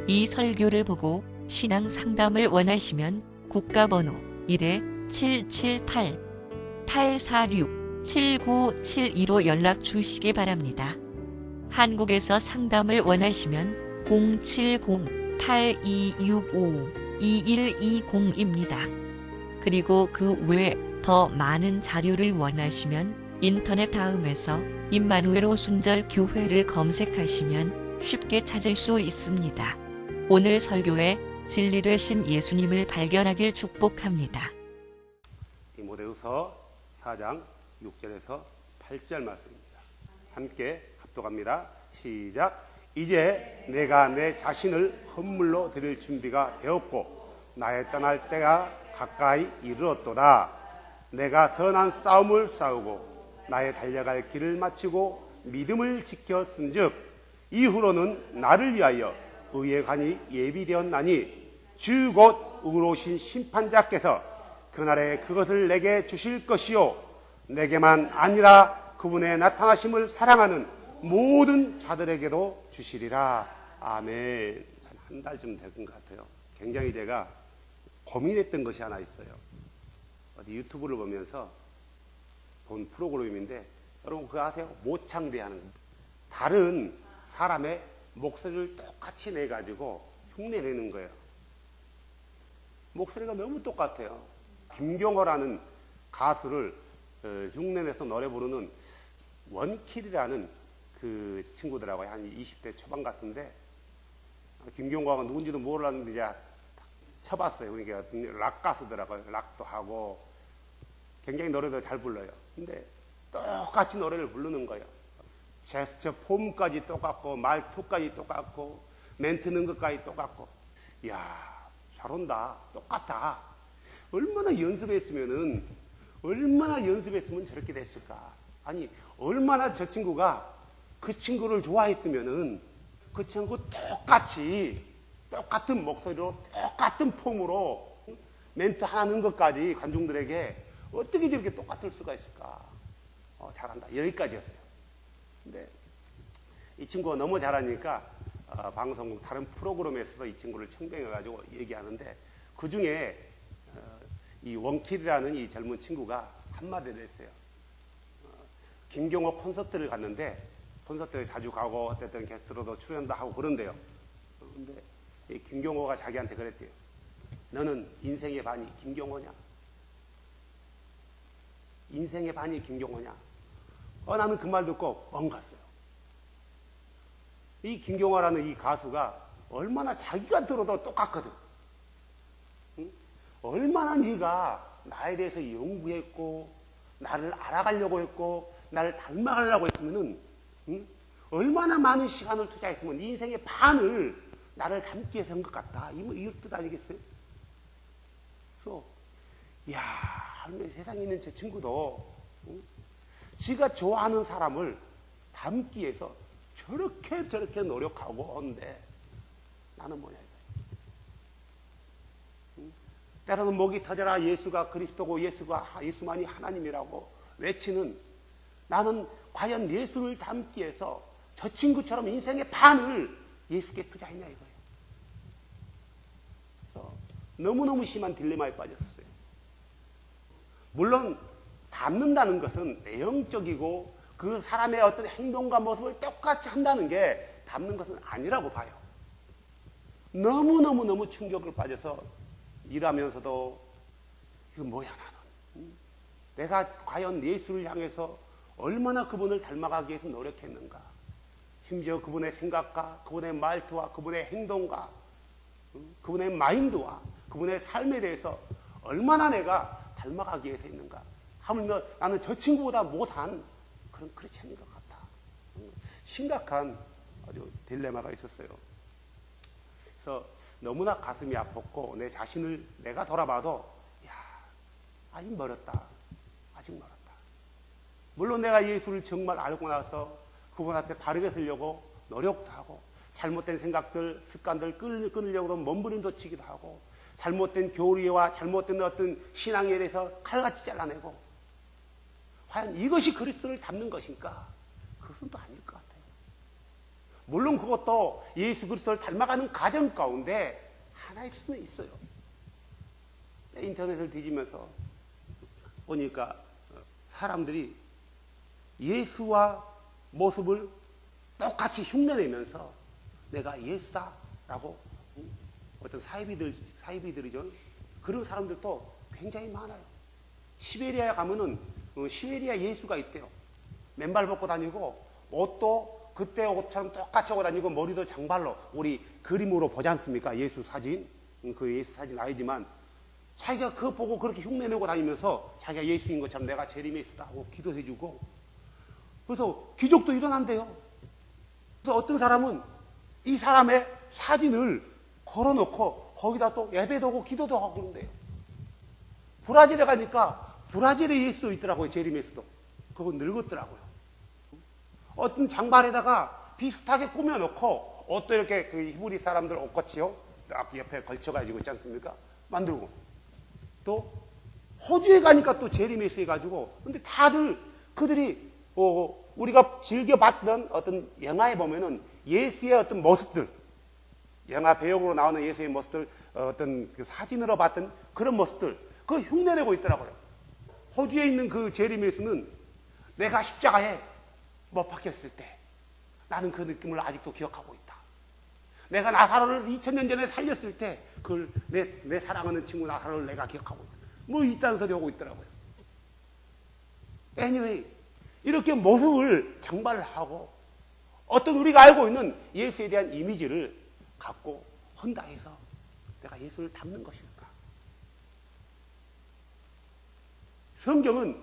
이 설교를 보고 신앙 상담을 원하시면 국가번호 1-778-846-7972로 연락 주시기 바랍니다. 한국에서 상담을 원하시면 070-8265-2120입니다. 그리고 그 외에 더 많은 자료를 원하시면 인터넷 다음에서 임마누엘 오순절 교회를 검색하시면 쉽게 찾을 수 있습니다. 오늘 설교에 진리 되신 예수님을 발견하길 축복합니다. 디모데후서 4장 6절에서 8절 말씀입니다. 함께 합독합니다. 시작. 이제 내가 내 자신을 헌물로 드릴 준비가 되었고 나의 떠날 때가 가까이 이르렀도다. 내가 선한 싸움을 싸우고 나의 달려갈 길을 마치고 믿음을 지켰은즉 이후로는 나를 위하여 의의 관이 예비되었나니 주 곧 의로우신 심판자께서 그날에 그것을 내게 주실 것이요 내게만 아니라 그분의 나타나심을 사랑하는 모든 자들에게도 주시리라. 아멘. 한 달쯤 된 것 같아요. 굉장히 제가 고민했던 것이 하나 있어요. 어디 유튜브를 보면서 본 프로그램인데 여러분 그거 아세요? 모창대하는 거. 다른 사람의 목소리를 똑같이 내가지고 흉내내는 거예요. 목소리가 너무 똑같아요. 김경호라는 가수를 흉내내서 노래 부르는 원킬이라는 그 친구들하고 한 20대 초반 같은데 김경호가 누군지도 몰랐는데 이제 쳐봤어요. 그러니까 락 가수더라고요. 락도 하고 굉장히 노래도 잘 불러요. 근데 똑같이 노래를 부르는 거예요. 제스처 폼까지 똑같고 말투까지 똑같고 멘트 넣은 것까지 똑같고 이야 잘한다. 똑같다. 얼마나 연습했으면 저렇게 됐을까. 아니 얼마나 저 친구가 그 친구를 좋아했으면은 그 친구 똑같은 목소리로 똑같은 폼으로 멘트 하나 넣은 것까지 관중들에게 어떻게 저렇게 똑같을 수가 있을까. 잘한다. 여기까지였어요. 근데 이 친구가 너무 잘하니까 방송국 다른 프로그램에서도 이 친구를 청명해가지고 얘기하는데 그 중에 이 원킬이라는 이 젊은 친구가 한마디를 했어요. 김경호 콘서트를 갔는데 콘서트에 자주 가고 어쨌든 게스트로도 출연도 하고 그런데요. 근데 이 김경호가 자기한테 그랬대요. 너는 인생의 반이 김경호냐? 인생의 반이 김경호냐? 나는 그 말 듣고 뻥 갔어요. 이 김경호라는 이 가수가 얼마나 자기가 들어도 똑같거든. 응? 얼마나 네가 나에 대해서 연구했고 나를 알아가려고 했고 나를 닮아가려고 했으면은 응? 얼마나 많은 시간을 투자했으면 네 인생의 반을 나를 닮기 위해서 한 것 같다. 이럴 뜻 아니겠어요? 그래서 이야 세상에 있는 저 친구도 응? 지가 좋아하는 사람을 닮기 위해서 저렇게 노력하고 하는데 나는 뭐냐 이거예요. 때로는 목이 터져라 예수가 그리스도고 예수만이 하나님이라고 외치는 나는 과연 예수를 닮기 위해서 저 친구처럼 인생의 반을 예수께 투자했냐 이거예요. 그래서 너무너무 심한 딜레마에 빠졌어요. 물론 닮는다는 것은 내용적이고 그 사람의 어떤 행동과 모습을 똑같이 한다는 게 닮는 것은 아니라고 봐요. 너무 충격을 빠져서 일하면서도 이거 뭐야 나는. 내가 과연 예수를 향해서 얼마나 그분을 닮아가기 위해서 노력했는가. 심지어 그분의 생각과 그분의 말투와 그분의 행동과 그분의 마인드와 그분의 삶에 대해서 얼마나 내가 닮아가기 위해서 했는가. 하물며 나는 저 친구보다 못한 그런 크리스찬인 것 같다. 심각한 아주 딜레마가 있었어요. 그래서 너무나 가슴이 아팠고 내 자신을 내가 돌아봐도 아직 멀었다. 물론 내가 예수를 정말 알고 나서 그분 앞에 바르게 서려고 노력도 하고 잘못된 생각들, 습관들 끊으려고 몸부림도 치기도 하고 잘못된 교리와 잘못된 어떤 신앙에 대해서 칼같이 잘라내고 과연 이것이 그리스도를 닮는 것인가? 그것은 또 아닐 것 같아요. 물론 그것도 예수 그리스도를 닮아가는 과정 가운데 하나일 수는 있어요. 인터넷을 뒤지면서 보니까 사람들이 예수와 모습을 똑같이 흉내내면서 내가 예수다라고 어떤 사이비들이죠. 그런 사람들도 굉장히 많아요. 시베리아에 가면은 시베리아 예수가 있대요. 맨발 벗고 다니고 옷도 그때 옷처럼 똑같이 하고 다니고 머리도 장발로 우리 그림으로 보지 않습니까? 예수 사진. 그 예수 사진 아니지만 자기가 그거 보고 그렇게 흉내내고 다니면서 자기가 예수인 것처럼 내가 재림 예수다 하고 기도해주고 그래서 기적도 일어난대요. 그래서 어떤 사람은 이 사람의 사진을 걸어놓고 거기다 또 예배도 하고 기도도 하고 그런대요. 브라질에 가니까 브라질의 예수도 있더라고요. 재림 예수도. 그거 늙었더라고요. 어떤 장발에다가 비슷하게 꾸며놓고 옷도 이렇게 그 히브리 사람들 옷같이요. 딱 옆에 걸쳐가지고 있지 않습니까? 만들고. 또 호주에 가니까 또 재림 예수 해가지고 근데 다들 그들이 우리가 즐겨봤던 어떤 영화에 보면은 예수의 어떤 모습들 영화 배역으로 나오는 예수의 모습들 어떤 그 사진으로 봤던 그런 모습들 그거 흉내내고 있더라고요. 호주에 있는 그 재림 예수는 내가 십자가에 못 박혔을 때 나는 그 느낌을 아직도 기억하고 있다. 내가 나사로를 2000년 전에 살렸을 때 그걸 내 사랑하는 친구 나사로를 내가 기억하고 있다. 뭐 이딴 소리 하고 있더라고요. anyway 이렇게 모습을 장발을 하고 어떤 우리가 알고 있는 예수에 대한 이미지를 갖고 한다 해서 내가 예수를 닮는 것일까? 성경은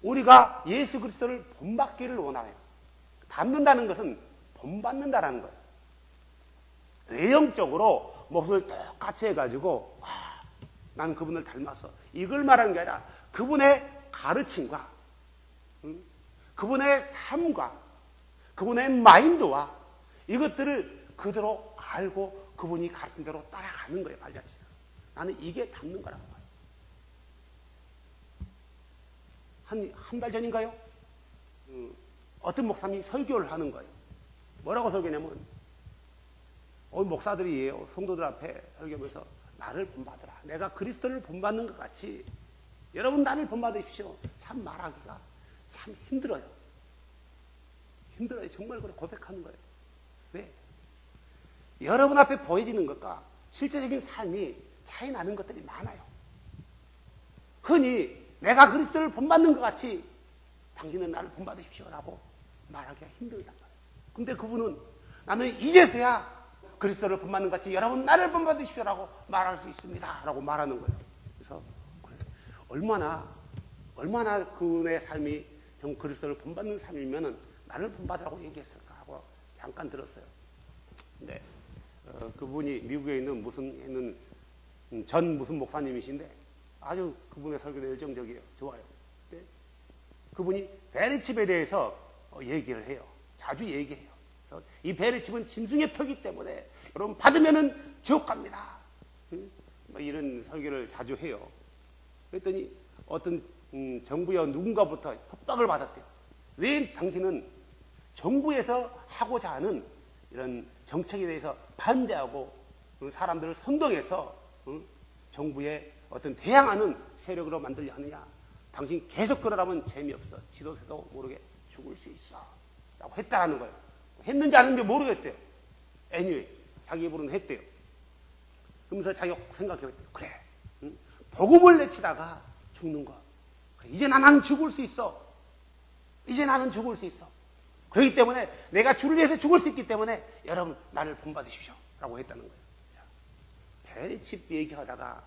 우리가 예수 그리스도를 본받기를 원해요. 닮는다는 것은 본받는다라는 거예요. 외형적으로 모습을 똑같이 해가지고 나는 그분을 닮았어. 이걸 말하는 게 아니라 그분의 가르침과 그분의 삶과 그분의 마인드와 이것들을 그대로 알고 그분이 가르친 대로 따라가는 거예요. 발자취로. 나는 이게 닮는 거라고 봐요. 한 달 전인가요? 어떤 목사님이 설교를 하는 거예요. 뭐라고 설교냐면 목사들이에요. 성도들 앞에 설교하면서 나를 본받으라. 내가 그리스도를 본받는 것 같이 여러분 나를 본받으십시오. 참 말하기가 참 힘들어요. 힘들어요. 정말 그래 고백하는 거예요. 왜? 여러분 앞에 보여지는 것과 실제적인 삶이 차이 나는 것들이 많아요. 흔히 내가 그리스도를 본받는 것 같이 당신은 나를 본받으십시오라고 말하기가 힘들단 말이에요. 근데 그분은 나는 이제서야 그리스도를 본받는 것 같이 여러분 나를 본받으십시오라고 말할 수 있습니다. 라고 말하는 거예요. 그래서 얼마나 그분의 삶이 정 그리스도를 본받는 삶이면은 나를 본받으라고 얘기했을까 하고 잠깐 들었어요. 근데 그분이 미국에 있는 전 무슨 목사님이신데 아주 그분의 설교도 열정적이에요. 좋아요. 근데 그분이 베리칩에 대해서 얘기를 해요. 자주 얘기해요. 그래서 이 베리칩은 짐승의 표기 때문에 여러분 받으면은 지옥 갑니다. 뭐 이런 설교를 자주 해요. 그랬더니 어떤 정부여 누군가부터 협박을 받았대요. 왜 당신은 정부에서 하고자 하는 이런 정책에 대해서 반대하고 사람들을 선동해서 정부에 어떤 대항하는 세력으로 만들려 하느냐. 당신 계속 그러다 보면 재미없어. 지도새도 모르게 죽을 수 있어. 라고 했다라는 거예요. 했는지 안 했는지 모르겠어요. anyway, 자기 입으로는 했대요. 그러면서 자기가 생각해봤대요. 그래. 복음을 내치다가 죽는 거. 그래, 이제 나는 죽을 수 있어. 이제 나는 죽을 수 있어. 그렇기 때문에 내가 주를 위해서 죽을 수 있기 때문에 여러분 나를 본받으십시오. 라고 했다는 거예요. 베리칩 얘기하다가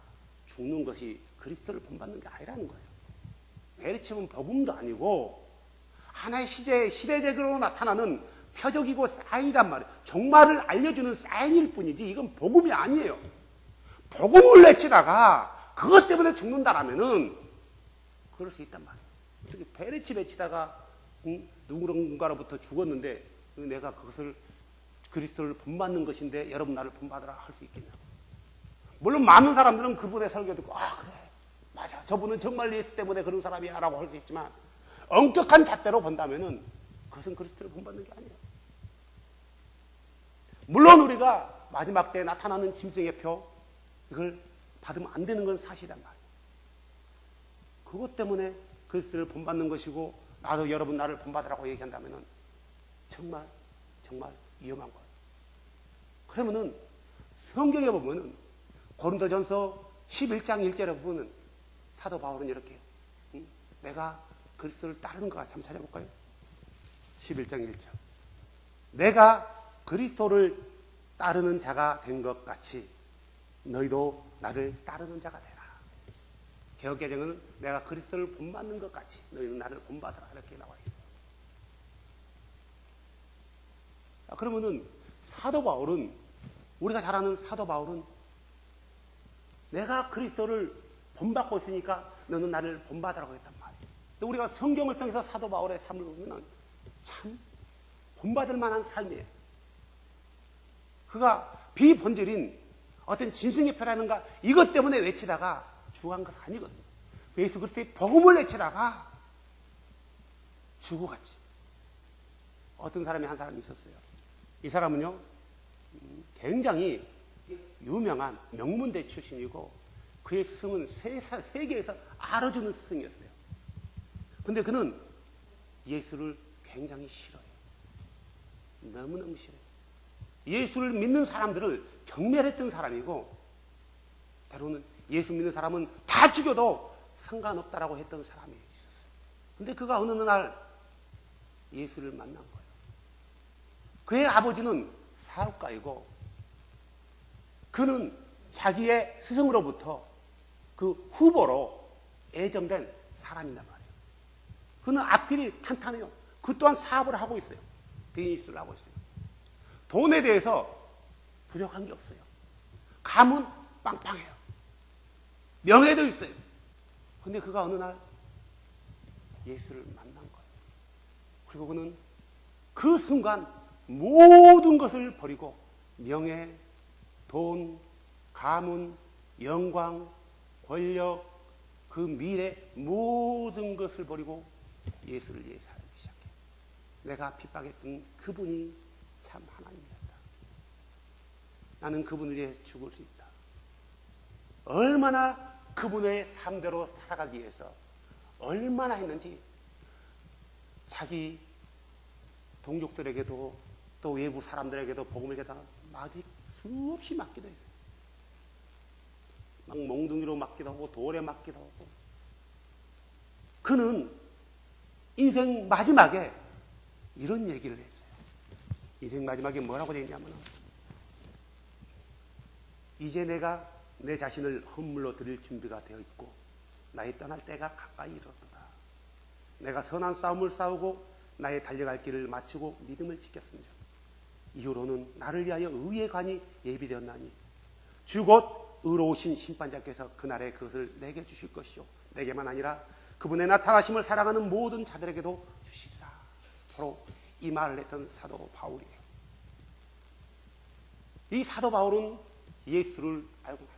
죽는 것이 그리스도를 본받는 게 아니라는 거예요. 베리칩은 복음도 아니고 하나의 시대적으로 나타나는 표적이고 사인이란 말이에요. 정말을 알려주는 사인일 뿐이지 이건 복음이 아니에요. 복음을 내치다가 그것 때문에 죽는다라면은 그럴 수 있단 말이에요. 어떻게 베리칩 외치다가 누군가로부터 죽었는데 내가 그것을 그리스도를 본받는 것인데 여러분 나를 본받으라 할 수 있겠냐고. 물론 많은 사람들은 그분의 설교 듣고 그래 맞아 저분은 정말 예수 때문에 그런 사람이야 라고 할 수 있지만 엄격한 잣대로 본다면은 그것은 그리스도를 본받는 게 아니에요. 물론 우리가 마지막 때에 나타나는 짐승의 표, 이걸 받으면 안 되는 건 사실이란 말이에요. 그것 때문에 그리스도를 본받는 것이고, 나도 여러분 나를 본받으라고 얘기한다면 정말 위험한 거예요. 그러면은 성경에 보면은 고린도전서 11장 1절에 보면은 사도 바울은 이렇게 해요. 내가 그리스도를 따르는가 참 찾아볼까요? 11장 1절. 내가 그리스도를 따르는 자가 된 것 같이 너희도 나를 따르는 자가 되라. 개역개정은 내가 그리스도를 본받는 것 같이 너희는 나를 본받으라, 이렇게 나와 있어요. 그러면은 사도 바울은, 우리가 잘 아는 사도 바울은 내가 그리스도를 본받고 있으니까 너는 나를 본받으라고 했단 말이에요. 근데 우리가 성경을 통해서 사도 바울의 삶을 보면 참 본받을 만한 삶이에요. 그가 비본질인 어떤 진승의 표라는가 이것 때문에 외치다가 죽은 것 아니거든요. 예수 그리스도의 복음을 외치다가 죽어갔지. 어떤 사람이 한 사람이 있었어요. 이 사람은요, 굉장히 유명한 명문대 출신이고 그의 스승은 세계에서 알아주는 스승이었어요. 근데 그는 예수를 굉장히 싫어해요. 너무너무 싫어요. 예수를 믿는 사람들을 경멸했던 사람이고, 때로는 예수 믿는 사람은 다 죽여도 상관없다라고 했던 사람이 있었어요. 근데 그가 어느 날 예수를 만난 거예요. 그의 아버지는 사업가이고 그는 자기의 스승으로부터 그 후보로 애정된 사람이란 말이에요. 그는 앞길이 탄탄해요. 그 또한 사업을 하고 있어요. 비즈니스를 하고 있어요. 돈에 대해서 부족한 게 없어요. 감은 빵빵해요. 명예도 있어요. 근데 그가 어느 날 예수를 만난 거예요. 그리고 그는 그 순간 모든 것을 버리고 명예, 돈, 가문, 영광, 권력, 그 미래 모든 것을 버리고 예수를 위해 살기 시작해요. 내가 핍박했던 그분이 참 하나님이었다. 나는 그분을 위해 죽을 수 있다. 얼마나 그분의 삶대로 살아가기 위해서 얼마나 했는지 자기 동족들에게도 또 외부 사람들에게도 복음을 전하다 아직 수없이 맞기도 했어요. 막 몽둥이로 맞기도 하고 돌에 맞기도 하고. 그는 인생 마지막에 이런 얘기를 했어요. 인생 마지막에 뭐라고 되냐면, 이제 내가 내 자신을 헌물로 드릴 준비가 되어 있고 나의 떠날 때가 가까이 이르렀도다. 내가 선한 싸움을 싸우고 나의 달려갈 길을 마치고 믿음을 지켰은즉 이후로는 나를 위하여 의의 관이 예비되었나니 주 곧 의로우신 심판자께서 그날에 그것을 내게 주실 것이요 내게만 아니라 그분의 나타나심을 사랑하는 모든 자들에게도 주시리라. 서로 이 말을 했던 사도 바울이에요. 이 사도 바울은 예수를 알고 나서,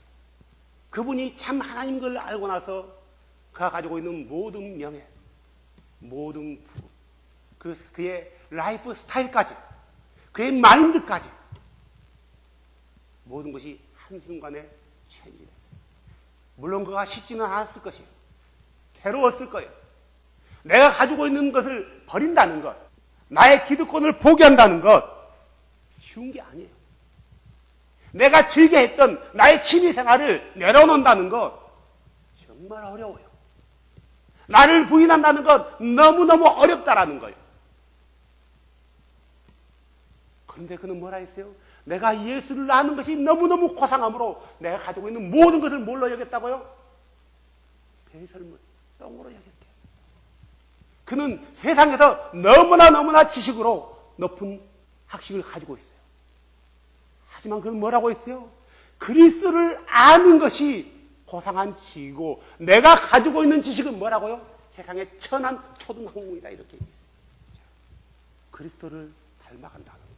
그분이 참 하나님인 걸 알고 나서 그가 가지고 있는 모든 명예, 모든 그의 라이프 스타일까지, 그의 마인드까지 모든 것이 한순간에 체인지됐어요. 물론 그가 쉽지는 않았을 것이에요. 괴로웠을 거예요. 내가 가지고 있는 것을 버린다는 것, 나의 기득권을 포기한다는 것 쉬운 게 아니에요. 내가 즐겨 했던 나의 취미 생활을 내려놓는다는 것 정말 어려워요. 나를 부인한다는 것 너무너무 어렵다라는 거예요. 그런데 그는 뭐라 했어요? 내가 예수를 아는 것이 너무너무 고상함으로 내가 가지고 있는 모든 것을 뭘로 여겼다고요? 배설물, 똥으로 여겼대요. 그는 세상에서 너무나 지식으로 높은 학식을 가지고 있어요. 하지만 그는 뭐라고 했어요? 그리스도를 아는 것이 고상한 지식이고 내가 가지고 있는 지식은 뭐라고요? 세상의 천한 초등학문이다, 이렇게 얘기했어요. 그리스도를 닮아간다는 것.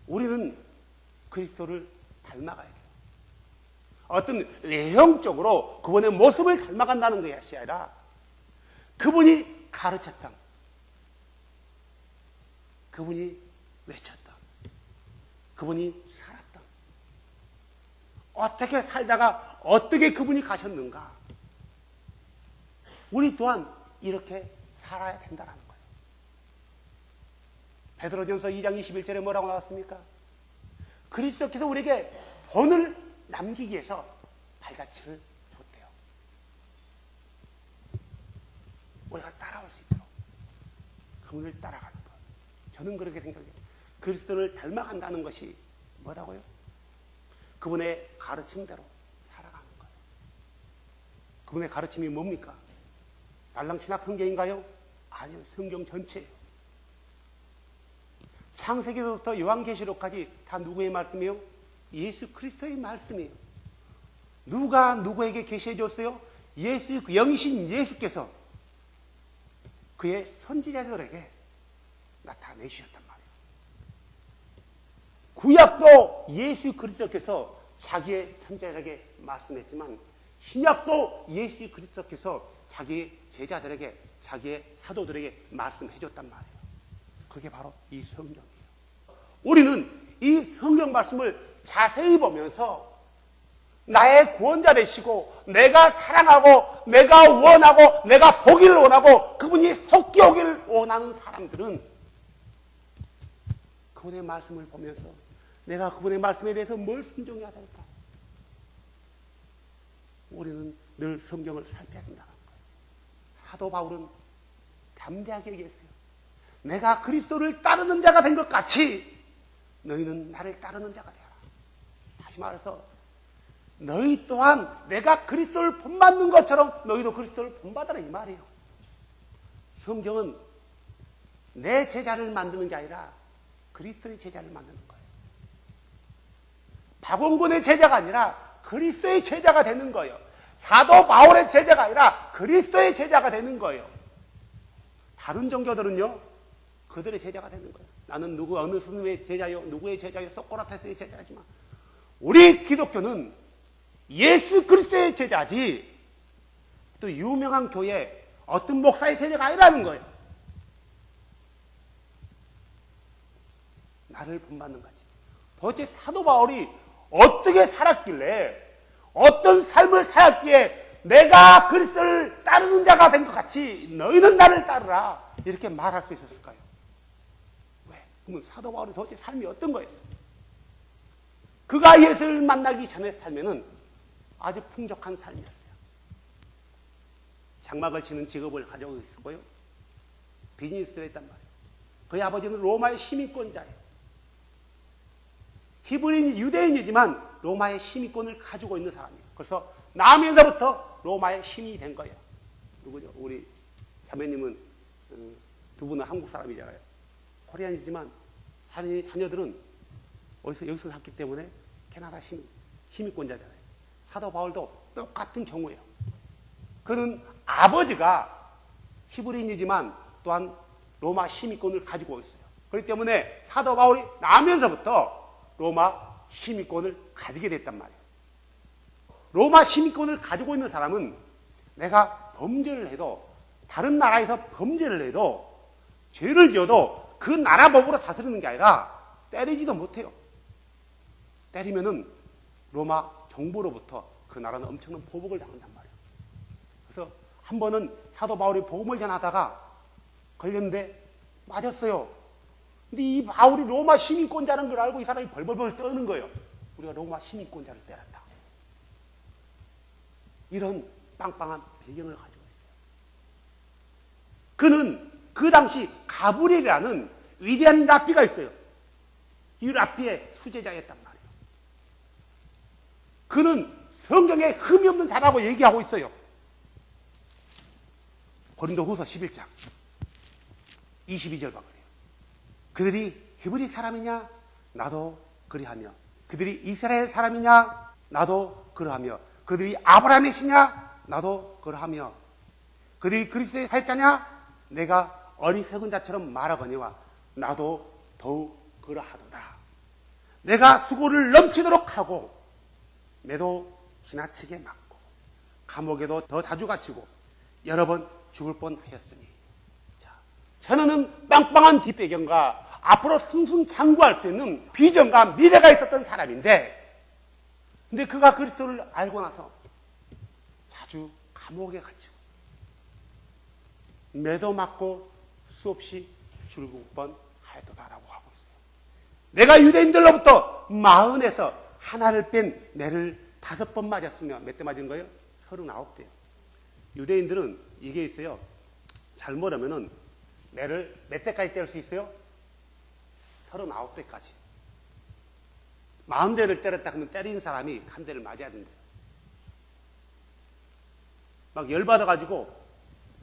우리는 그리스도를 닮아가야 돼요. 어떤 외형적으로 그분의 모습을 닮아간다는 것이 아니라 그분이 가르쳤던, 그분이 외쳤던, 그분이 살았던, 어떻게 살다가 어떻게 그분이 가셨는가. 우리 또한 이렇게 살아야 된다는 거예요. 베드로전서 2장 21절에 뭐라고 나왔습니까? 그리스도께서 우리에게 본을 남기기 위해서 발자취를 줬대요. 우리가 따라올 수 있도록 그분을 따라가는 것. 저는 그렇게 생각해요. 그리스도를 닮아간다는 것이 뭐라고요? 그분의 가르침대로 살아가는 거예요. 그분의 가르침이 뭡니까? 날랑신학 성경인가요? 아니요, 성경 전체예요. 창세기부터 요한계시록까지 다 누구의 말씀이에요? 예수 그리스도의 말씀이에요. 누가 누구에게 계시해 줬어요? 예수, 영이신 예수께서 그의 선지자들에게 나타내주셨단 말이에요. 구약도 예수 그리스도께서 자기의 선지자들에게 말씀했지만, 신약도 예수 그리스도께서 자기의 제자들에게, 자기의 사도들에게 말씀해 줬단 말이에요. 그게 바로 이 성경이에요. 우리는 이 성경 말씀을 자세히 보면서 나의 구원자 되시고, 내가 사랑하고, 내가 원하고, 내가 보기를 원하고, 그분이 속히 오기를 원하는 사람들은 그분의 말씀을 보면서 내가 그분의 말씀에 대해서 뭘 순종해야 될까? 우리는 늘 성경을 살펴야 된다는 거예요. 사도 바울은 담대하게 얘기했어요. 내가 그리스도를 따르는 자가 된 것 같이 너희는 나를 따르는 자가 되어라. 다시 말해서 너희 또한 내가 그리스도를 본받는 것처럼 너희도 그리스도를 본받으라, 이 말이에요. 성경은 내 제자를 만드는 게 아니라 그리스도의 제자를 만드는 거예요. 박원곤의 제자가 아니라 그리스도의 제자가 되는 거예요. 사도 바울의 제자가 아니라 그리스도의 제자가 되는 거예요. 다른 종교들은요, 그들의 제자가 되는 거예요. 나는 누구 어느 스님의 제자요, 누구의 제자요, 소크라테스의 제자지만, 우리 기독교는 예수 그리스도의 제자지 또 유명한 교회 어떤 목사의 제자가 아니라는 거예요. 나를 본받는 거지. 도대체 사도 바울이 어떻게 살았길래, 어떤 삶을 살았기에 내가 그리스도를 따르는 자가 된 것 같이 너희는 나를 따르라 이렇게 말할 수 있었을까요? 왜? 그러면 사도 바울이 도대체 삶이 어떤 거예요? 그가 예수를 만나기 전에 삶에는 아주 풍족한 삶이었어요. 장막을 치는 직업을 가지고 있었고요. 비즈니스를 했단 말이에요. 그의 아버지는 로마의 시민권자예요. 히브리인 유대인이지만 로마의 시민권을 가지고 있는 사람이에요. 그래서 나면서부터 로마의 시민이 된 거예요. 누구죠? 우리 자매님은 두 분은 한국 사람이잖아요. 코리안이지만 자녀들은 여기서 샀기 때문에 캐나다 시민권자잖아요. 사도 바울도 똑같은 경우예요. 그는 아버지가 히브리인이지만 또한 로마 시민권을 가지고 있어요. 그렇기 때문에 사도 바울이 나면서부터 로마 시민권을 가지게 됐단 말이에요. 로마 시민권을 가지고 있는 사람은 내가 범죄를 해도, 다른 나라에서 범죄를 해도, 죄를 지어도 그 나라 법으로 다스리는 게 아니라 때리지도 못해요. 때리면은 로마 정부로부터 그 나라는 엄청난 보복을 당한단 말이에요. 그래서 한 번은 사도 바울이 복음을 전하다가 걸렸는데 맞았어요. 근데 이 바울이 로마 시민권자라는 걸 알고 이 사람이 벌벌벌 떠는 거예요. 우리가 로마 시민권자를 때렸다. 이런 빵빵한 배경을 가지고 있어요. 그는 그 당시 가브리엘이라는 위대한 랍비가 있어요. 이 랍비의 수제자였단 말이에요. 그는 성경에 흠이 없는 자라고 얘기하고 있어요. 고린도후서 11장 22절 봐보세요. 그들이 히브리 사람이냐? 나도 그리하며. 그들이 이스라엘 사람이냐? 나도 그러하며. 그들이 아브라함의 씨냐? 나도 그러하며. 그들이 그리스도의 살자냐? 내가 어리석은 자처럼 말하거니와 나도 더욱 그러하도다. 내가 수고를 넘치도록 하고 매도 지나치게 맞고 감옥에도 더 자주 갇히고 여러 번 죽을 뻔하였으니. 자, 저는 빵빵한 뒷배경과 앞으로 승승장구할 수 있는 비전과 미래가 있었던 사람인데, 근데 그가 그리스도를 알고 나서 자주 감옥에 갇히고 매도 맞고 수없이 줄국번 하였도다라고 하고 있어요. 내가 유대인들로부터 40에서 하나를 뺀 매를 5번 맞았으며 몇 대 맞은 거예요? 39대요. 유대인들은 이게 있어요. 잘못하면은 매를 몇 대까지 때릴 수 있어요? 39대까지. 40대를 때렸다 그러면 때린 사람이 한 대를 맞아야 된대요. 막 열받아가지고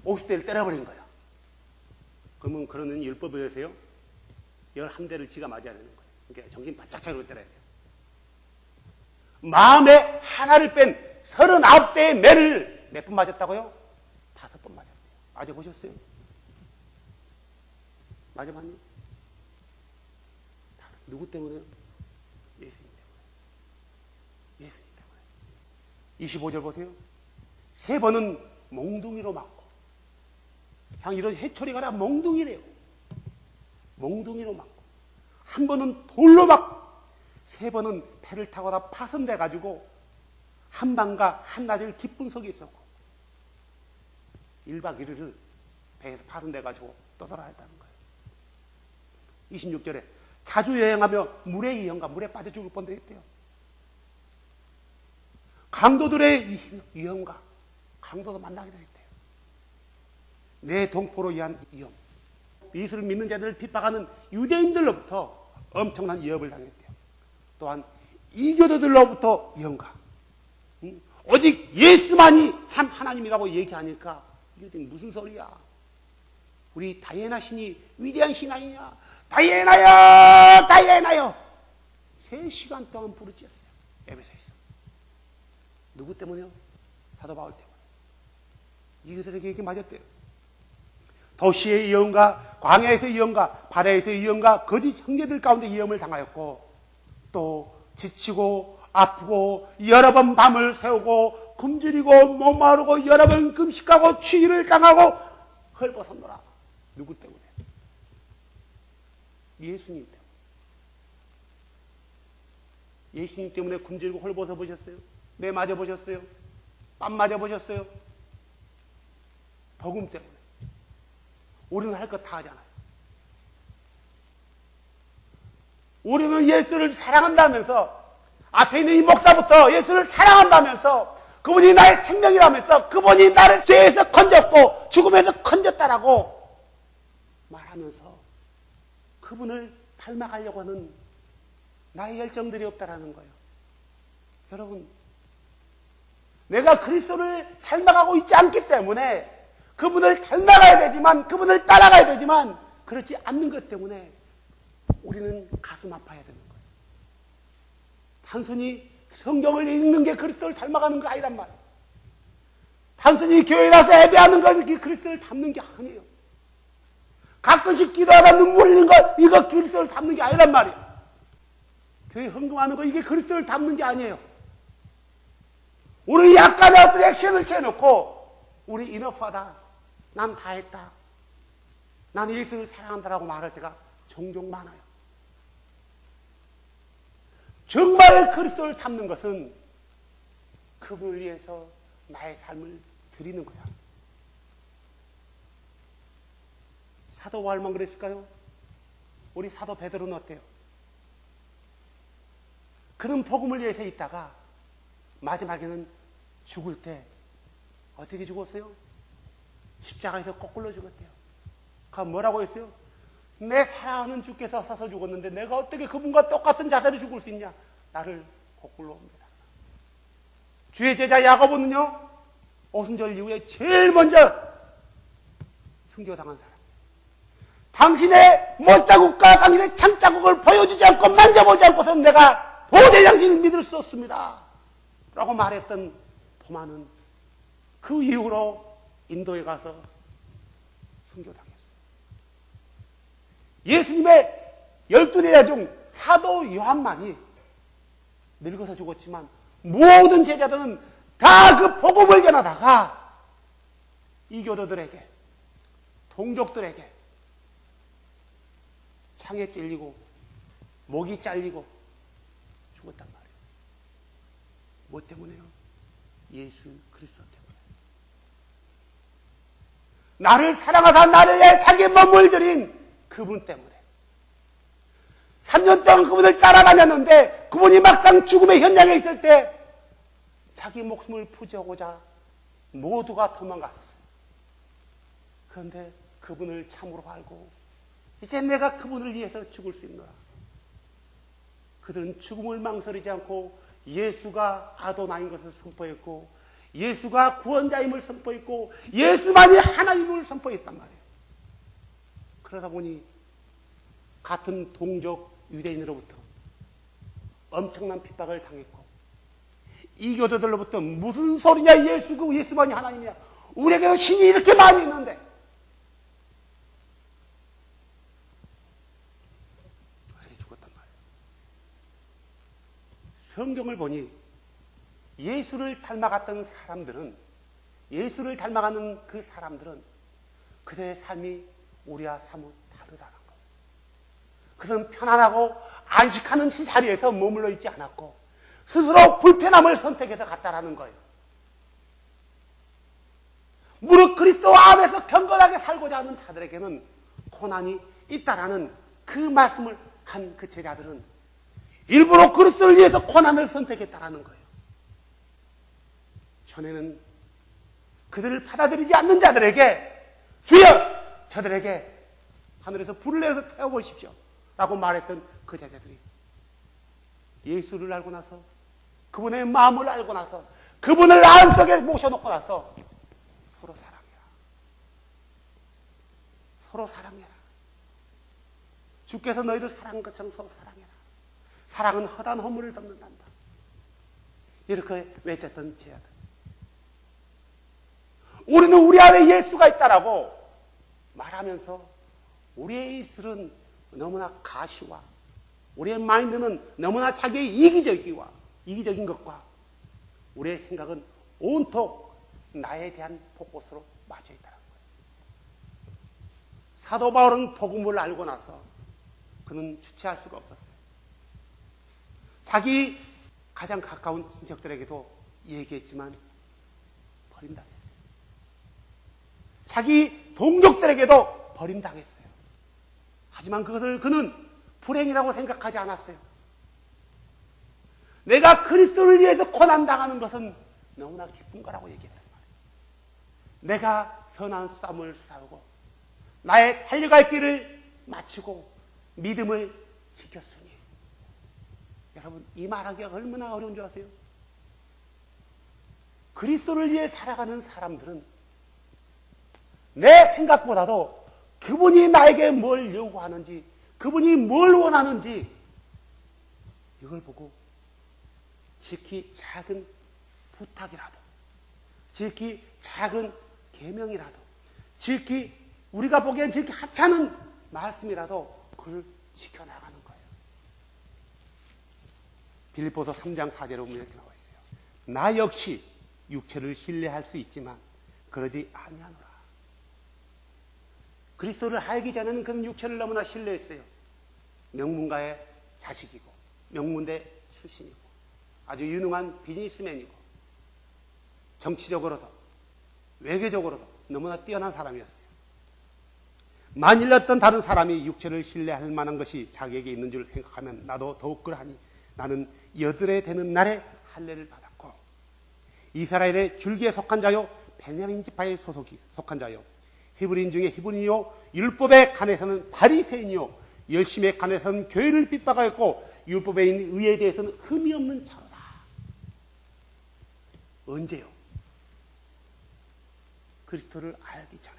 50대를 때려버린 거야. 그러면 그러는 율법에 의해서요, 11대를 지가 맞아야 되는 거예요. 그러니까 정신 바짝 차리고 때려야 돼요. 마음에 하나를 뺀 39대의 매를 몇 번 맞았다고요? 5번 맞았대요. 맞아보셨어요? 맞아봤니? 누구 때문에요? 예수님 때문에. 예수님 때문에. 25절 보세요. 3번은 몽둥이로 맞고, 그냥 이런 해초리가 아니라 몽둥이래요. 몽둥이로 맞고, 1번은 돌로 맞고, 3번은 배를 타고 다 파손돼 가지고 한밤과 한낮을 깊은 속에 있었고 1박 2일을 배에서 파손돼 가지고 떠돌아야 했다는 거예요. 26절에 자주 여행하며 물의 위험과 물에 빠져 죽을 뻔도 했대요. 강도들의 위험과 강도도 만나게 되었대요. 내 동포로 위한 위험. 예수를 믿는 자들을 핍박하는 유대인들로부터 엄청난 위협을 당했대요. 또한 이교도들로부터 위험과, 오직 예수만이 참 하나님이라고 얘기하니까 이게 무슨 소리야? 우리 다이애나 신이 위대한 신 아니냐? 다이애나요! 다이애나요! 3시간 동안 부르짖었어요. 에베소에서. 누구 때문에요? 사도 바울 때문에. 이들에게 이게 맞았대요. 도시의 위험과 광야에서의 위험과 바다에서의 위험과 거짓 형제들 가운데 위험을 당하였고, 또 지치고 아프고 여러 번 밤을 새우고 굶주리고 목마르고 여러 번 금식하고 추위를 당하고 헐벗었노라. 누구 때문에? 예수님 때문에. 예수님 때문에 굶주리고 헐벗어 보셨어요? 매 맞아 보셨어요? 뺨 맞아 보셨어요? 복음 때문에. 우리는 할 것 다 하잖아요. 우리는 예수를 사랑한다면서, 앞에 있는 이 목사부터 예수를 사랑한다면서, 그분이 나의 생명이라면서, 그분이 나를 죄에서 건졌고 죽음에서 건졌다라고 말하면서 그분을 닮아가려고 하는 나의 열정들이 없다라는 거예요. 여러분, 내가 그리스도를 닮아가고 있지 않기 때문에 그분을 닮아가야 되지만, 그분을 따라가야 되지만, 그렇지 않는 것 때문에 우리는 가슴 아파야 되는 거예요. 단순히 성경을 읽는 게 그리스도를 닮아가는 거 아니란 말이에요. 단순히 교회에 나서 예배하는 건 그리스도를 닮는 게 아니에요. 가끔씩 기도하다 눈물 흘리는 거, 이거 그리스도를 닮는 게 아니란 말이에요. 교회 헌금하는 거, 이게 그리스도를 닮는 게 아니에요. 우리 약간의 어떤 액션을 채놓고 우리 인업하다, 난 다 했다, 난 예수를 사랑한다라고 말할 때가 종종 많아요. 정말 그리스도를 닮는 것은 그분을 위해서 나의 삶을 드리는 거다. 사도 바울만 그랬을까요? 우리 사도 베드로는 어때요? 그는 복음을 위해서 있다가 마지막에는 죽을 때 어떻게 죽었어요? 십자가에서 거꾸로 죽었대요. 그 뭐라고 했어요? 내 사랑하는 주께서 서서 죽었는데 내가 어떻게 그분과 똑같은 자세로 죽을 수 있냐? 나를 거꾸로 옵니다. 주의 제자 야고보는요, 오순절 이후에 제일 먼저 순교당한 사람. 당신의 못자국과 당신의 창자국을 보여주지 않고 만져보지 않고서는 내가 도저히 당신을 믿을 수 없습니다 라고 말했던 도마는 그 이후로 인도에 가서 순교당했어요. 예수님의 12제자 중 사도 요한만이 늙어서 죽었지만 모든 제자들은 다 그 복음을 전하다가 이교도들에게, 동족들에게 창에 찔리고 목이 잘리고 죽었단 말이에요. 뭐 때문에요? 예수 그리스도 때문에. 나를 사랑하사 나를 위해 자기 몸을 드린 그분 때문에. 3년 동안 그분을 따라다녔는데 그분이 막상 죽음의 현장에 있을 때 자기 목숨을 부지하고자 모두가 도망갔었어요. 그런데 그분을 참으로 알고 이제 내가 그분을 위해서 죽을 수 있노라. 그들은 죽음을 망설이지 않고 예수가 아도나인 것을 선포했고 예수가 구원자임을 선포했고 예수만이 하나님을 선포했단 말이에요. 그러다 보니 같은 동족 유대인으로부터 엄청난 핍박을 당했고 이 교도들로부터 무슨 소리냐 예수만이 하나님이야. 우리에게도 신이 이렇게 많이 있는데 그렇게 죽었단 말이에요. 성경을 보니 예수를 닮아갔던 사람들은 예수를 닮아가는 그 사람들은 그들의 삶이 우리와 사뭇 다르다는 거예요. 그것은 편안하고 안식하는 자리에서 머물러 있지 않았고 스스로 불편함을 선택해서 갔다라는 거예요. 무릇 그리스도 안에서 경건하게 살고자 하는 자들에게는 고난이 있다라는 그 말씀을 한 그 제자들은 일부러 그리스도를 위해서 고난을 선택했다라는 거예요. 전에는 그들을 받아들이지 않는 자들에게 주여 저들에게 하늘에서 불을 내서 태워보십시오 라고 말했던 그 제자들이 예수를 알고 나서 그분의 마음을 알고 나서 그분을 안속에 모셔놓고 나서 서로 사랑해라. 서로 사랑해라. 주께서 너희를 사랑한 것처럼 서로 사랑해라. 사랑은 허다한 허물을 덮는단다. 이렇게 외쳤던 제자들. 우리는 우리 안에 예수가 있다라고 말하면서 우리의 입술은 너무나 가시와 우리의 마인드는 너무나 자기의 이기적인 것과 우리의 생각은 온통 나에 대한 포커스로 맞춰 있다는 거예요. 사도 바울은 복음을 알고 나서 그는 주체할 수가 없었어요. 자기 가장 가까운 친척들에게도 얘기했지만 버림당했어요. 자기 동족들에게도 버림당했어요. 하지만 그것을 그는 불행이라고 생각하지 않았어요. 내가 그리스도를 위해서 고난당하는 것은 너무나 기쁜 거라고 얘기했단 말이에요. 내가 선한 싸움을 싸우고 나의 달려갈 길을 마치고 믿음을 지켰으니. 여러분, 이 말하기가 얼마나 어려운 줄 아세요? 그리스도를 위해 살아가는 사람들은 내 생각보다도 그분이 나에게 뭘 요구하는지, 그분이 뭘 원하는지 이걸 보고 지극히 작은 부탁이라도, 지극히 작은 계명이라도, 지극히 우리가 보기엔 지극히 하찮은 말씀이라도 그를 지켜나가는 거예요. 빌립보서 3장 4절에 보면 이렇게 나와 있어요. 나 역시 육체를 신뢰할 수 있지만 그러지 아니하노라. 그리스도를 알기 전에는 그는 육체를 너무나 신뢰했어요. 명문가의 자식이고 명문대 출신이고 아주 유능한 비즈니스맨이고 정치적으로도 외교적으로도 너무나 뛰어난 사람이었어요. 만일 어떤 다른 사람이 육체를 신뢰할 만한 것이 자기에게 있는 줄 생각하면 나도 더욱 그러하니 나는 여들에 되는 날에 할례를 받았고 이스라엘의 줄기에 속한 자요 베냐민 지파에 속한 자요 히브리인 중에 히브리요 율법에 관해서는 바리새인이요 열심에 관해서는 교회를 핍박하였고 율법에 있는 의에 대해서는 흠이 없는 자로다. 언제요? 그리스도를 알기 전에.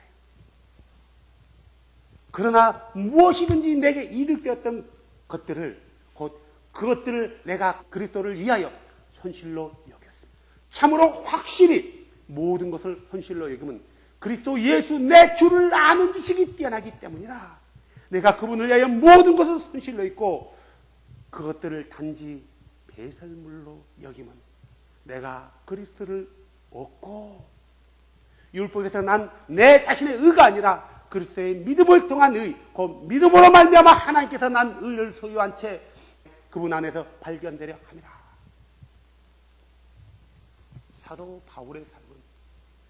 그러나 무엇이든지 내게 이득되었던 것들을 곧 그것들을 내가 그리스도를 위하여 손실로 여겼습니다. 참으로 확실히 모든 것을 손실로 여기면 그리스도 예수 내 주를 아는 지식이 뛰어나기 때문이라. 내가 그분을 위하여 모든 것을 손실로 있고 그것들을 단지 배설물로 여기면 내가 그리스도를 얻고 율법에서 난 내 자신의 의가 아니라 그리스도의 믿음을 통한 의, 그 믿음으로 말미암아 하나님께서 난 의를 소유한 채 그분 안에서 발견되려 합니다. 사도 바울의 삶은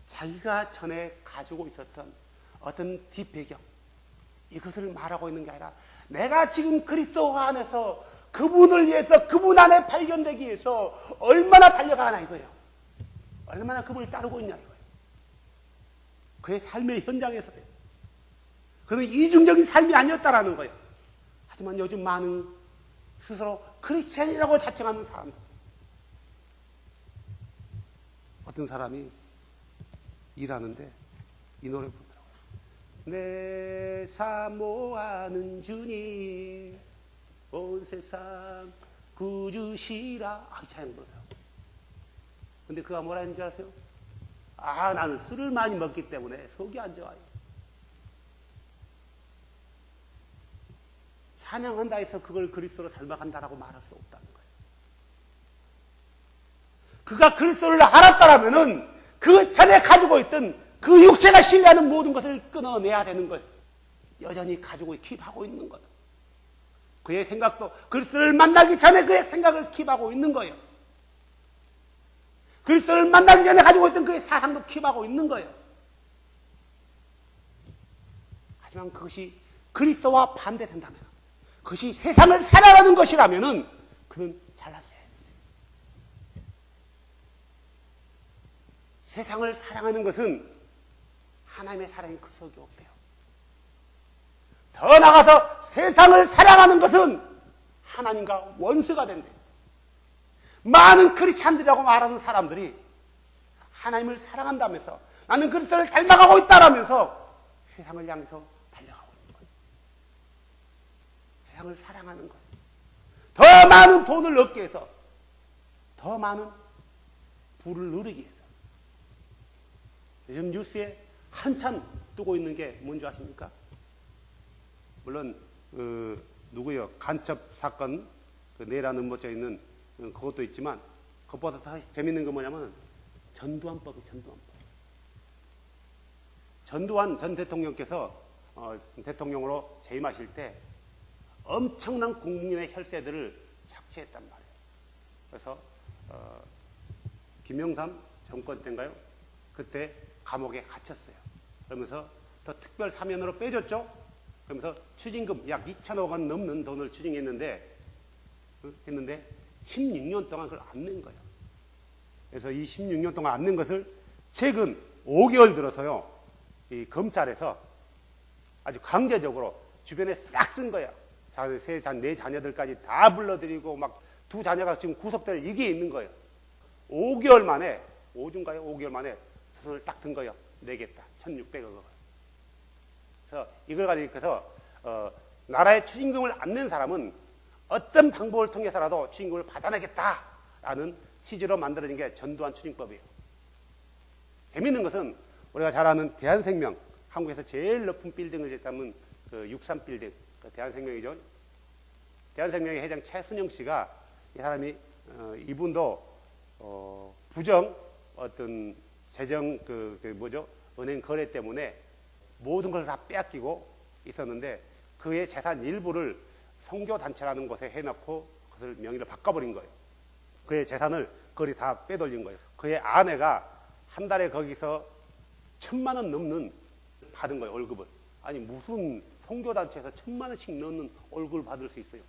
자기가 전에 가지고 있었던 어떤 뒷배경, 이것을 말하고 있는 게 아니라 내가 지금 그리스도 안에서 그분을 위해서 그분 안에 발견되기 위해서 얼마나 달려가나 이거예요. 얼마나 그분을 따르고 있냐 이거예요. 그의 삶의 현장에서요. 그는 이중적인 삶이 아니었다라는 거예요. 하지만 요즘 많은 스스로 크리스찬이라고 자칭하는 사람들, 어떤 사람이 일하는데 이 노래 부르더라고요. 내 사모하는 주님 온 세상 구주시라. 이 찬양 부르더라고요. 근데 그가 뭐라 했는 줄 아세요? 나는 술을 많이 먹기 때문에 속이 안 좋아요. 찬양한다 해서 그걸 그리스도로 닮아간다라고 말할 수 없다는 거예요. 그가 그리스도를 알았다라면은 그 전에 가지고 있던 그 육체가 신뢰하는 모든 것을 끊어내야 되는 거예요. 여전히 가지고 킵하고 있는 거예요. 그의 생각도 그리스도를 만나기 전에 그의 생각을 킵하고 있는 거예요. 그리스도를 만나기 전에 가지고 있던 그의 사상도 킵하고 있는 거예요. 하지만 그것이 그리스도와 반대된다면, 그것이 세상을 살아가는 것이라면은 그는 잘났어요. 세상을 사랑하는 것은 하나님의 사랑이 그 속에 없대요. 더 나아가서 세상을 사랑하는 것은 하나님과 원수가 된대요. 많은 크리스찬들이라고 말하는 사람들이 하나님을 사랑한다면서 나는 그리스도를 닮아가고 있다라면서 세상을 향해서 달려가고 있는 거예요. 세상을 사랑하는 거예요. 더 많은 돈을 얻기 위해서, 더 많은 부를 누리기 위해서. 요즘 뉴스에 한참 뜨고 있는 게 뭔지 아십니까? 물론 누구요? 간첩 사건, 그 내라는 멋져 있는 그것도 있지만, 그것보다 더 재밌는 건 뭐냐면 전두환법이에요. 전두환법. 전두환 전 대통령께서 대통령으로 재임하실 때 엄청난 국민의 혈세들을 착취했단 말이에요. 그래서 김영삼 정권 때인가요? 그때 감옥에 갇혔어요. 그러면서 더 특별 사면으로 빼줬죠. 그러면서 추징금 약 2천억 원 넘는 돈을 추징했는데 16년 동안 그걸 안 낸 거예요. 그래서 이 16년 동안 안 낸 것을 최근 5개월 들어서요, 이 검찰에서 아주 강제적으로 주변에 싹 쓴 거예요. 네 자녀들까지 다 불러들이고 막 2자녀가 지금 구속될 이게 있는 거예요. 5개월 만에, 5주인가요? 5개월 만에 손을 딱 든 거예요. 내겠다. 1,600억 원. 그래서 이걸 가지고 나라에 추징금을 안 낸 사람은 어떤 방법을 통해서라도 추징금을 받아내겠다라는 취지로 만들어진 게 전두환 추징법이에요. 재밌는 것은 우리가 잘 아는 대한생명, 한국에서 제일 높은 빌딩을 짓다면 그 63빌딩, 그 대한생명이죠. 대한생명의 회장 최순영 씨가, 이 사람이 이분도 부정 어떤 재정 은행 거래 때문에 모든 걸 다 빼앗기고 있었는데, 그의 재산 일부를 선교단체라는 곳에 해놓고 그것을 명의를 바꿔버린 거예요. 그의 재산을 거의 다 빼돌린 거예요. 그의 아내가 한 달에 거기서 1,000만 원 넘는 받은 거예요, 월급을. 아니, 무슨 선교단체에서 1,000만 원씩 넘는 월급을 받을 수 있어요.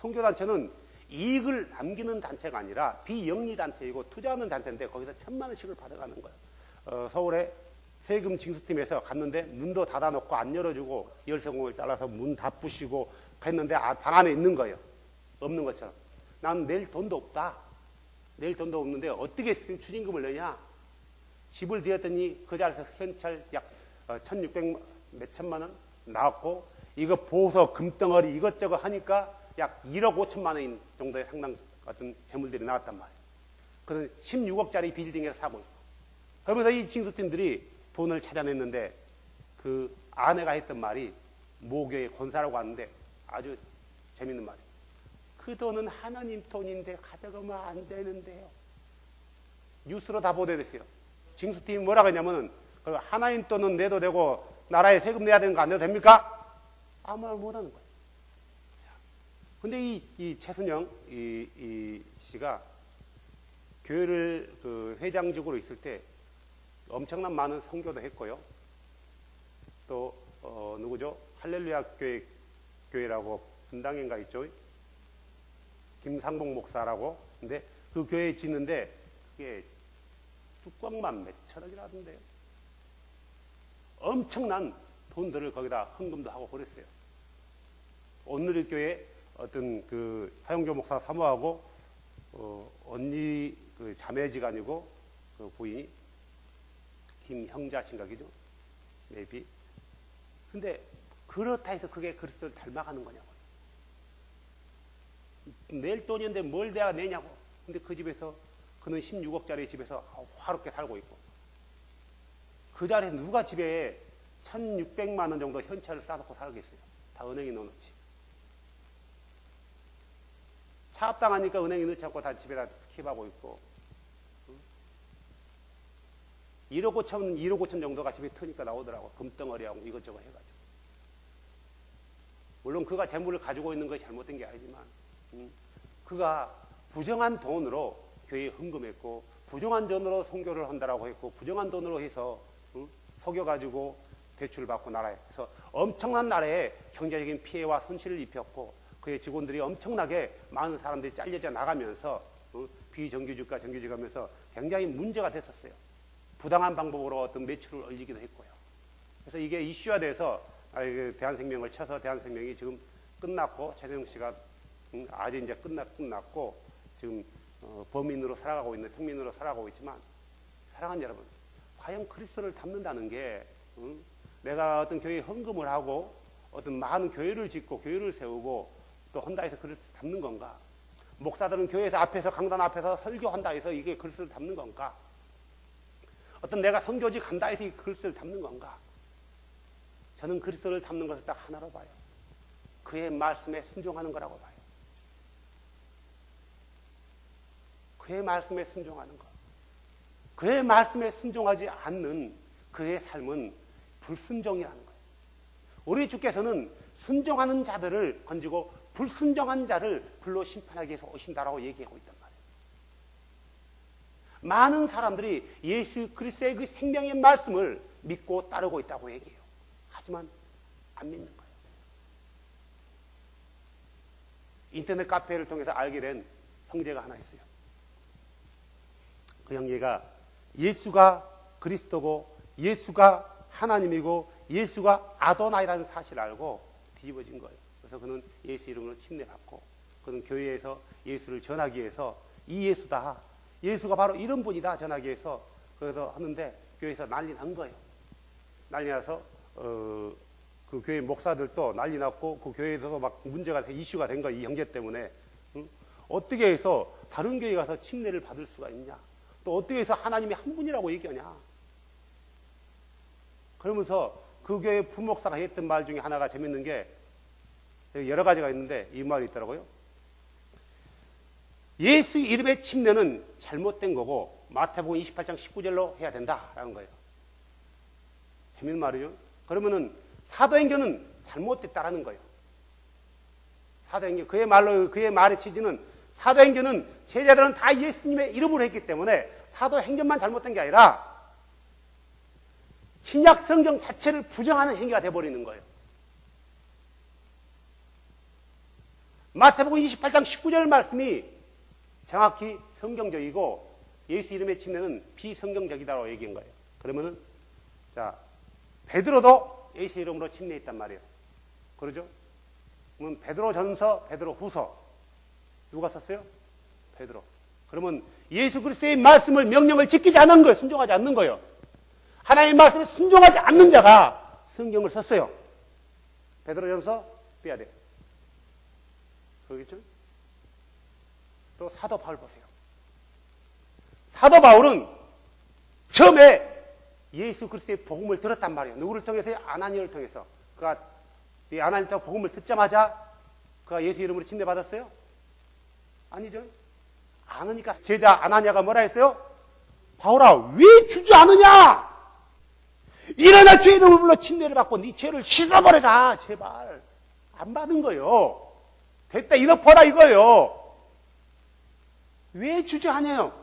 선교단체는 이익을 남기는 단체가 아니라 비영리 단체이고 투자하는 단체인데 거기서 1,000만 원씩을 받아가는 거예요. 서울에 세금 징수팀에서 갔는데 문도 닫아놓고 안 열어주고 열쇠공을 잘라서 문 다 부시고 했는데 방 안에 있는 거예요. 없는 것처럼. 난 낼 돈도 없다. 낼 돈도 없는데 어떻게 추징금을 내냐. 집을 지었더니 그 자리에서 현찰 약 1,600 몇천만 원 나왔고, 이거 보석 금덩어리 이것저것 하니까 약 1억 5천만 원 정도의 상당 같은 재물들이 나왔단 말이에요. 그는 16억짜리 빌딩에서 사고 있고. 그러면서 이 징수팀들이 돈을 찾아냈는데, 그 아내가 했던 말이, 모교의 권사라고 하는데 아주 재밌는 말이에요. 그 돈은 하나님 돈인데 가져가면 안 되는데요. 뉴스로 다 보도됐어요. 징수팀이 뭐라고 했냐면은, 하나님 돈은 내도 되고 나라에 세금 내야 되는 거 안 내도 됩니까? 아무 말 못 하는 거예요. 근데 이 최순영 이 씨가 교회를 그 회장직으로 있을 때 엄청난 많은 선교도 했고요. 또 누구죠? 할렐루야 교회라고 분당인가 있죠? 김상봉 목사라고. 근데 그 교회 짓는데 그게 뚜껑만 몇 천억이라던데요. 엄청난 돈들을 거기다 헌금도 하고 그랬어요. 오늘의 교회 어떤 그 하영교 목사 사모하고 언니 그 자매지간이고 그 부인이 김형자 신각이죠. maybe. 근데 그렇다 해서 그게 그리스도를 닮아가는 거냐고요. 낼 돈인데 뭘 내가 내냐고. 근데 그 집에서 그는 16억짜리 집에서 화롭게 살고 있고 그 자리에서 누가 집에 1,600만 원 정도 현찰을 싸놓고 살겠어요. 다 은행에 넣어놓지. 차압당하니까 은행에 넣지 않고 다 집에다 킵하고 있고 1억 5천 정도가 집에 트니까 나오더라고. 금덩어리하고 이것저것 해가지고. 물론 그가 재물을 가지고 있는 것이 잘못된 게 아니지만 그가 부정한 돈으로 교회에 헌금했고 부정한 돈으로 선교를 한다라고 했고 부정한 돈으로 해서 속여가지고 대출을 받고 나라에 그래서 엄청난 나라에 경제적인 피해와 손실을 입혔고 그의 직원들이 엄청나게 많은 사람들이 잘려져 나가면서 비정규직과 정규직 하면서 굉장히 문제가 됐었어요. 부당한 방법으로 어떤 매출을 올리기도 했고요. 그래서 이게 이슈화 돼서 대한생명을 쳐서 대한생명이 지금 끝났고 최재형 씨가 아주 이제 끝났고 지금 범인으로 살아가고 있는 평민으로 살아가고 있지만 사랑하는 여러분, 과연 그리스도를 닮는다는 게 내가 어떤 교회에 헌금을 하고 어떤 많은 교회를 짓고 교회를 세우고 또 한다 해서 그리스도를 닮는 건가? 목사들은 교회에서 앞에서 강단 앞에서 설교한다 해서 이게 그리스도를 닮는 건가? 어떤 내가 선교직 간다 해서 이 그리스도를 닮는 건가? 저는 그리스도를 닮는 것을 딱 하나로 봐요. 그의 말씀에 순종하는 거라고 봐요. 그의 말씀에 순종하는 것. 그의 말씀에 순종하지 않는 그의 삶은 불순종이라는 거예요. 우리 주께서는 순종하는 자들을 건지고 불순종한 자를 불로 심판하기 위해서 오신다라고 얘기하고 있단 말이에요. 많은 사람들이 예수 그리스도의 그 생명의 말씀을 믿고 따르고 있다고 얘기해요. 하지만 안 믿는 거예요. 인터넷 카페를 통해서 알게 된 형제가 하나 있어요. 그 형제가 예수가 그리스도고 예수가 하나님이고 예수가 아도나이라는 사실을 알고 뒤집어진 거예요. 그래서 그는 예수 이름으로 침례받고 그는 교회에서 예수를 전하기 위해서 이 예수다. 예수가 바로 이런 분이다 전하기 위해서 그래서 하는데 교회에서 난리 난 거예요. 난리 나서 그 교회 목사들도 난리 났고 그 교회에서도 막 문제가 이슈가 된 거예요. 이 형제 때문에. 어떻게 해서 다른 교회 가서 침례를 받을 수가 있냐. 또 어떻게 해서 하나님이 한 분이라고 얘기하냐. 그러면서 그 교회 부목사가 했던 말 중에 하나가 재밌는 게 여러 가지가 있는데 이 말이 있더라고요. 예수 이름의 침례는 잘못된 거고 마태복음 28장 19절로 해야 된다라는 거예요. 재밌는 말이죠. 그러면은 사도행전은 잘못됐다라는 거예요. 사도행전 그의 말의 취지는 사도행전은 제자들은 다 예수님의 이름으로 했기 때문에 사도행전만 잘못된 게 아니라 신약 성경 자체를 부정하는 행위가 되어버리는 거예요. 마태복음 28장 19절 말씀이 정확히 성경적이고 예수 이름의 침례는 비성경적이다라고 얘기한 거예요. 그러면은 자 베드로도 예수 이름으로 침례했단 말이에요. 그러죠? 그러면 베드로 전서, 베드로 후서 누가 썼어요? 베드로. 그러면 예수 그리스도의 말씀을 명령을 지키지 않은 거예요. 순종하지 않는 거예요. 하나님의 말씀에 순종하지 않는 자가 성경을 썼어요. 베드로전서 빼야 돼요. 그러겠죠? 또 사도 바울 보세요. 사도 바울은 처음에 예수 그리스도의 복음을 들었단 말이에요. 누구를 통해서요? 아나니를 통해서. 그가 이 아나니한테 복음을 듣자마자 그가 예수 이름으로 침례받았어요? 아니죠. 아느니까 제자 아나니아가 뭐라 했어요? 바울아 왜 주지 않느냐? 일어나 주의 이름을 불러 침례를 받고 네 죄를 씻어버려라. 제발. 안 받은 거요. 됐다 이덮어라 이거요. 왜 주저하냐요?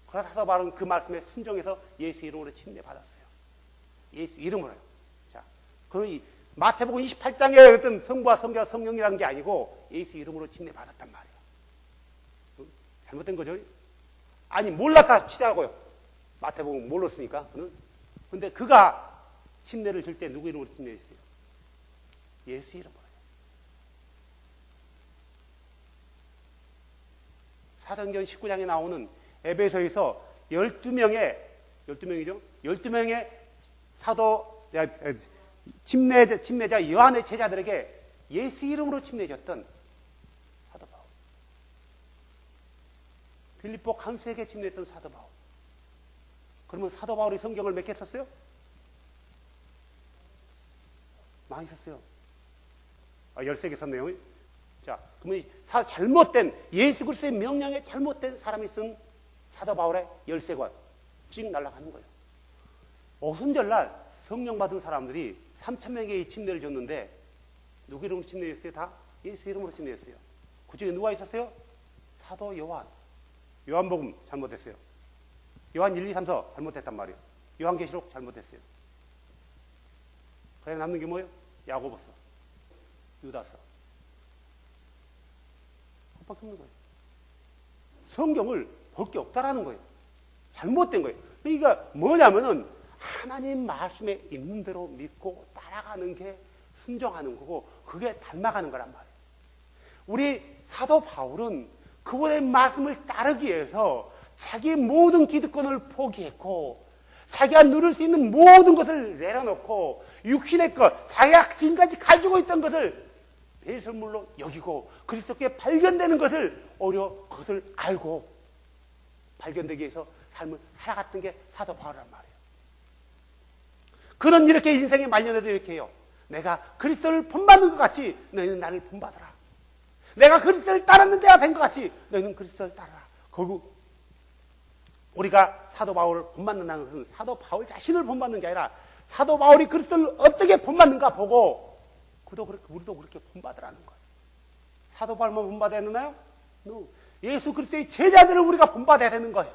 그러나 사도 바울은 그 말씀에 순종해서 예수 이름으로 침례 받았어요. 예수 이름으로요. 자, 그 마태복음 28장에 어떤 성부와 성자와 성령이라는 게 아니고 예수 이름으로 침례 받았단 말이에요. 잘못된 거죠? 아니 몰랐다 치자고요. 마태복음 몰랐으니까 그는. 근데 그가 침례를 줄 때 누구 이름으로 침례했어요? 예수 이름으로. 사도행전 19장에 나오는 에베소에서 12명이죠? 12명의 침례자 요한의 제자들에게 예수 이름으로 침례줬던 사도 바울. 빌립보 간수에게 침례했던 사도 바울. 그러면 사도 바울이 성경을 몇 개 썼어요? 많이 썼어요. 13개 썼네요. 자, 그러면 잘못된 예수 그리스도의 명령에 잘못된 사람이 쓴 사도 바울의 13권 찍 날아가는 거예요. 오순절날 성령 받은 사람들이 3,000명에게 침례를 줬는데 누구 이름으로 침례했어요? 다 예수 이름으로 침례했어요. 그 중에 누가 있었어요? 사도 요한. 요한복음 잘못했어요. 요한 1, 2, 3, 4 잘못했단 말이에요. 요한계시록 잘못했어요. 그래 남는 게 뭐예요? 야고보서, 유다서. 그것밖에 없는 거예요. 성경을 볼 게 없다라는 거예요. 잘못된 거예요. 그러니까 뭐냐면은 하나님 말씀에 있는 대로 믿고 따라가는 게 순종하는 거고 그게 닮아가는 거란 말이에요. 우리 사도 바울은 그분의 말씀을 따르기 위해서 자기 모든 기득권을 포기했고 자기가 누릴 수 있는 모든 것을 내려놓고 육신의 것, 자기가 지금까지 가지고 있던 것을 배설물로 여기고 그리스도께 발견되는 것을 오히려 그것을 알고 발견되기 위해서 삶을 살아갔던 게 사도 바울이란 말이에요. 그는 이렇게 인생의 말년에도 이렇게 해요. 내가 그리스도를 본받는 것 같이 너희는 나를 본받아라. 내가 그리스도를 따랐는 자가 된 것 같이 너희는 그리스도를 따라라. 결국 우리가 사도 바울을 본받는다는 것은 사도 바울 자신을 본받는 게 아니라 사도 바울이 그리스도를 어떻게 본받는가 보고 우리도 그렇게 본받으라는 거예요. 사도 바울만 본받아야 되나요? No. 예수 그리스도의 제자들을 우리가 본받아야 되는 거예요.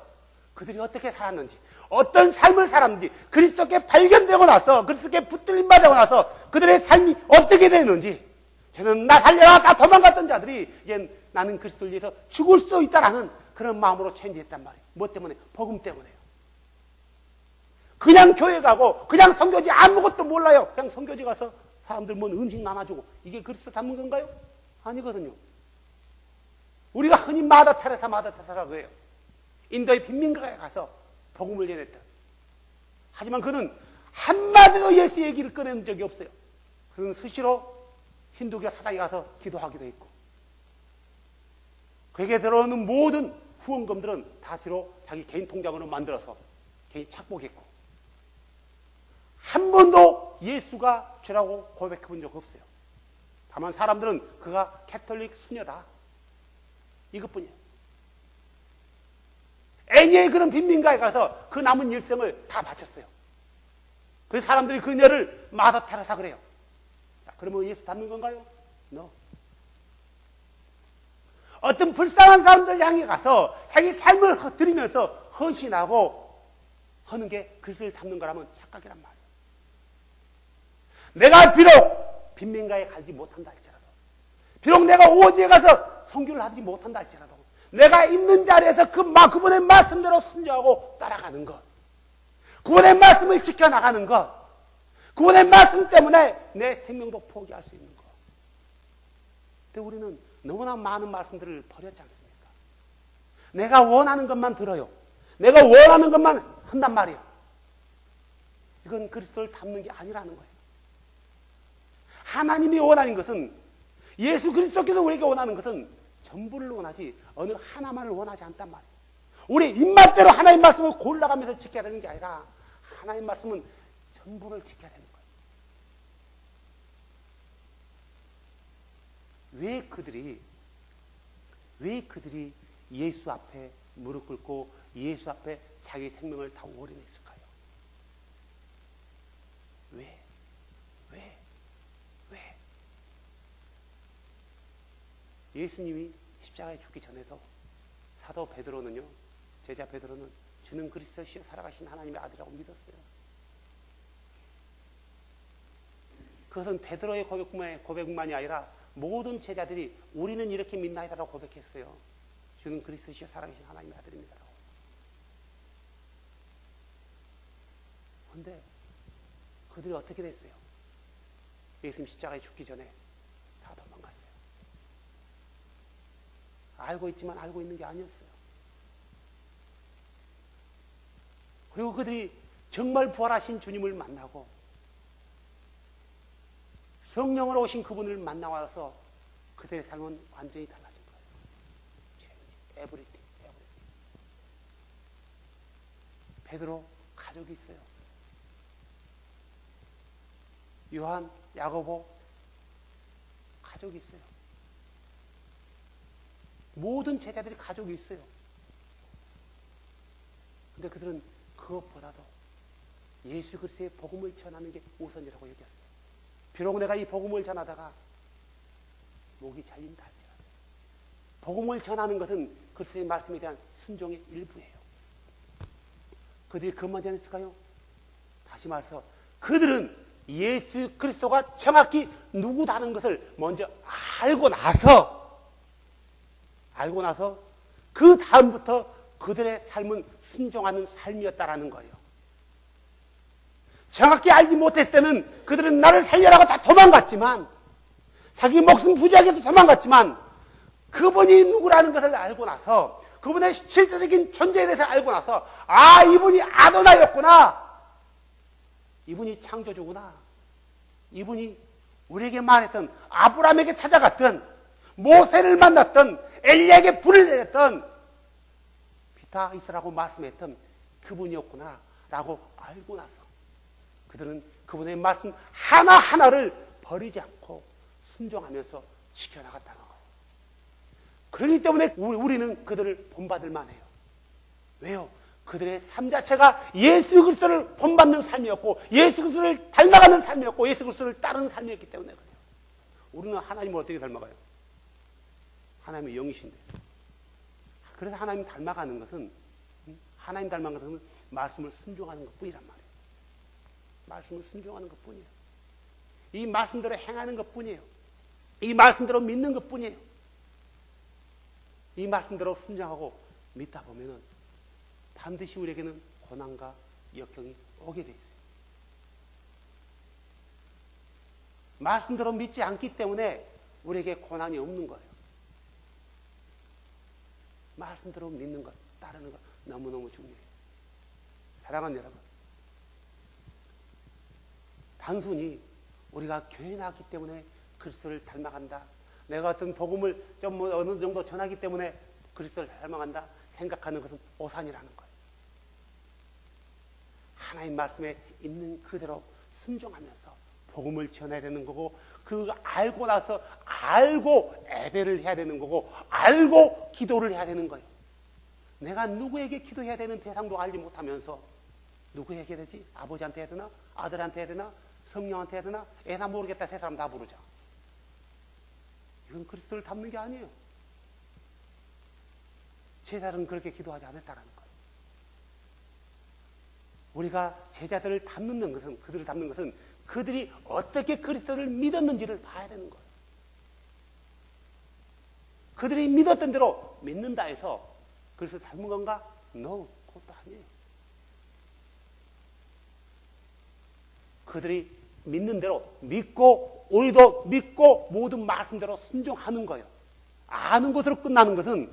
그들이 어떻게 살았는지, 어떤 삶을 살았는지, 그리스도께 발견되고 나서, 그리스도께 붙들림 받고 나서 그들의 삶이 어떻게 되는지, 저는 나 살려라 다 도망갔던 자들이 이제 나는 그리스도를 위해서 죽을 수 있다라는 그런 마음으로 체인지했단 말이에요. 뭐 때문에? 복음 때문에요. 그냥 교회 가고 그냥 선교지 아무것도 몰라요. 그냥 선교지 가서 사람들 뭐 음식 나눠주고 이게 그리스도 닮은 건가요? 아니거든요. 우리가 흔히 마더 테레사라고 해요. 인도의 빈민가에 가서 복음을 전했다. 하지만 그는 한마디도 예수 얘기를 꺼낸 적이 없어요. 그는 수시로 힌두교 사당에 가서 기도하기도 했고 그에게 들어오는 모든 후원금들은 다 뒤로 자기 개인 통장으로 만들어서 개인 착복했고 한 번도 예수가 주라고 고백해 본 적 없어요. 다만 사람들은 그가 캐톨릭 수녀다. 이것뿐이에요. 애니의 그런 빈민가에 가서 그 남은 일생을 다 바쳤어요. 그래서 사람들이 그녀를 마더 테레사 그래요. 자, 그러면 예수 닮는 건가요? No. 어떤 불쌍한 사람들 향해 가서 자기 삶을 드리면서 헌신하고 하는 게 그리스도를 닮는 거라면 착각이란 말이에요. 내가 비록 빈민가에 가지 못한다 할지라도 비록 내가 오지에 가서 선교를 하지 못한다 할지라도 내가 있는 자리에서 그분의 말씀대로 순종하고 따라가는 것 그분의 말씀을 지켜나가는 것 그분의 말씀 때문에 내 생명도 포기할 수 있는 것 근데 우리는 너무나 많은 말씀들을 버렸지 않습니까? 내가 원하는 것만 들어요. 내가 원하는 것만 한단 말이에요. 이건 그리스도를 닮는 게 아니라는 거예요. 하나님이 원하는 것은 예수 그리스도께서 우리에게 원하는 것은 전부를 원하지 어느 하나만을 원하지 않단 말이에요. 우리 입맛대로 하나님 말씀을 골라가면서 지켜야 되는 게 아니라 하나님 말씀은 전부를 지켜야 되는 거예요. 왜 그들이 예수 앞에 무릎 꿇고 예수 앞에 자기 생명을 다 올인했을까요? 왜? 왜? 왜? 예수님이 십자가에 죽기 전에도 사도 베드로는요, 제자 베드로는 주는 그리스도시요 살아가신 하나님의 아들이라고 믿었어요. 그것은 베드로의 고백만이 아니라 모든 제자들이 우리는 이렇게 믿나이다라고 고백했어요. 주는 그리스도시요 살아계신 하나님의 아들입니다라고. 그런데 그들이 어떻게 됐어요? 예수님 십자가에 죽기 전에 다 도망갔어요. 알고 있지만 알고 있는 게 아니었어요. 그리고 그들이 정말 부활하신 주님을 만나고 성령으로 오신 그분을 만나와서 그들의 삶은 완전히 달라진 거예요. Everything. 베드로 가족이 있어요. 요한, 야고보 가족이 있어요. 모든 제자들이 가족이 있어요. 근데 그들은 그것보다도 예수 그리스도의 복음을 전하는 게 우선이라고 여겼어요. 비록 내가 이 복음을 전하다가 목이 잘린다 할지라도 복음을 전하는 것은 그리스도의 말씀에 대한 순종의 일부예요. 그들이 그것만 전했을까요? 다시 말해서 그들은 예수 그리스도가 정확히 누구다는 것을 먼저 알고 나서 그 다음부터 그들의 삶은 순종하는 삶이었다라는 거예요. 정확히 알지 못했을 때는 그들은 나를 살려라고 다 도망갔지만, 자기 목숨 부지하게도 도망갔지만, 그분이 누구라는 것을 알고 나서, 그분의 실제적인 존재에 대해서 알고 나서, 아, 이분이 아도나였구나, 이분이 창조주구나, 이분이 우리에게 말했던, 아브라함에게 찾아갔던, 모세를 만났던, 엘리야에게 불을 내렸던, 비타 있으라고 말씀했던 그분이었구나 라고 알고 나서 그들은 그분의 말씀 하나하나를 버리지 않고 순종하면서 지켜나갔다는 거예요. 그렇기 때문에 우리는 그들을 본받을 만해요. 왜요? 그들의 삶 자체가 예수 그리스도를 본받는 삶이었고, 예수 그리스도를 닮아가는 삶이었고, 예수 그리스도를 따르는 삶이었기 때문에 그래요. 우리는 하나님을 어떻게 닮아가요? 하나님의 영이신데. 그래서 하나님 닮아가는 것은, 하나님 닮아가는 것은 말씀을 순종하는 것 뿐이란 말이에요. 말씀을 순종하는 것 뿐이에요. 이 말씀대로 행하는 것 뿐이에요. 이 말씀대로 믿는 것 뿐이에요. 이 말씀대로 순종하고 믿다 보면은 반드시 우리에게는 고난과 역경이 오게 돼 있어요. 말씀대로 믿지 않기 때문에 우리에게 고난이 없는 거예요. 말씀대로 믿는 것, 따르는 것 너무너무 중요해요. 사랑하는 여러분, 단순히 우리가 교회 나왔기 때문에 그리스도를 닮아간다, 내가 어떤 복음을 좀 어느 정도 전하기 때문에 그리스도를 닮아간다 생각하는 것은 오산이라는 거예요. 하나님 말씀에 있는 그대로 순종하면서 복음을 전해야 되는 거고, 그 알고 나서 알고 예배를 해야 되는 거고, 알고 기도를 해야 되는 거예요. 내가 누구에게 기도해야 되는 대상도 알지 못하면서 누구에게 해야 되지? 아버지한테 해야 되나? 아들한테 해야 되나? 성령한테 해야 되나? 애나 모르겠다, 세 사람 다 부르자. 이건 그리스도를 닮는 게 아니에요. 제자들은 그렇게 기도하지 않았다는 거예요. 우리가 제자들을 닮는 것은, 그들을 닮는 것은 그들이 어떻게 그리스도를 믿었는지를 봐야 되는 거예요. 그들이 믿었던 대로 믿는다 해서 그리스도 닮은 건가? No, 그것도 아니에요. 그들이 믿는 대로 믿고, 우리도 믿고 모든 말씀대로 순종하는 거예요. 아는 것으로 끝나는 것은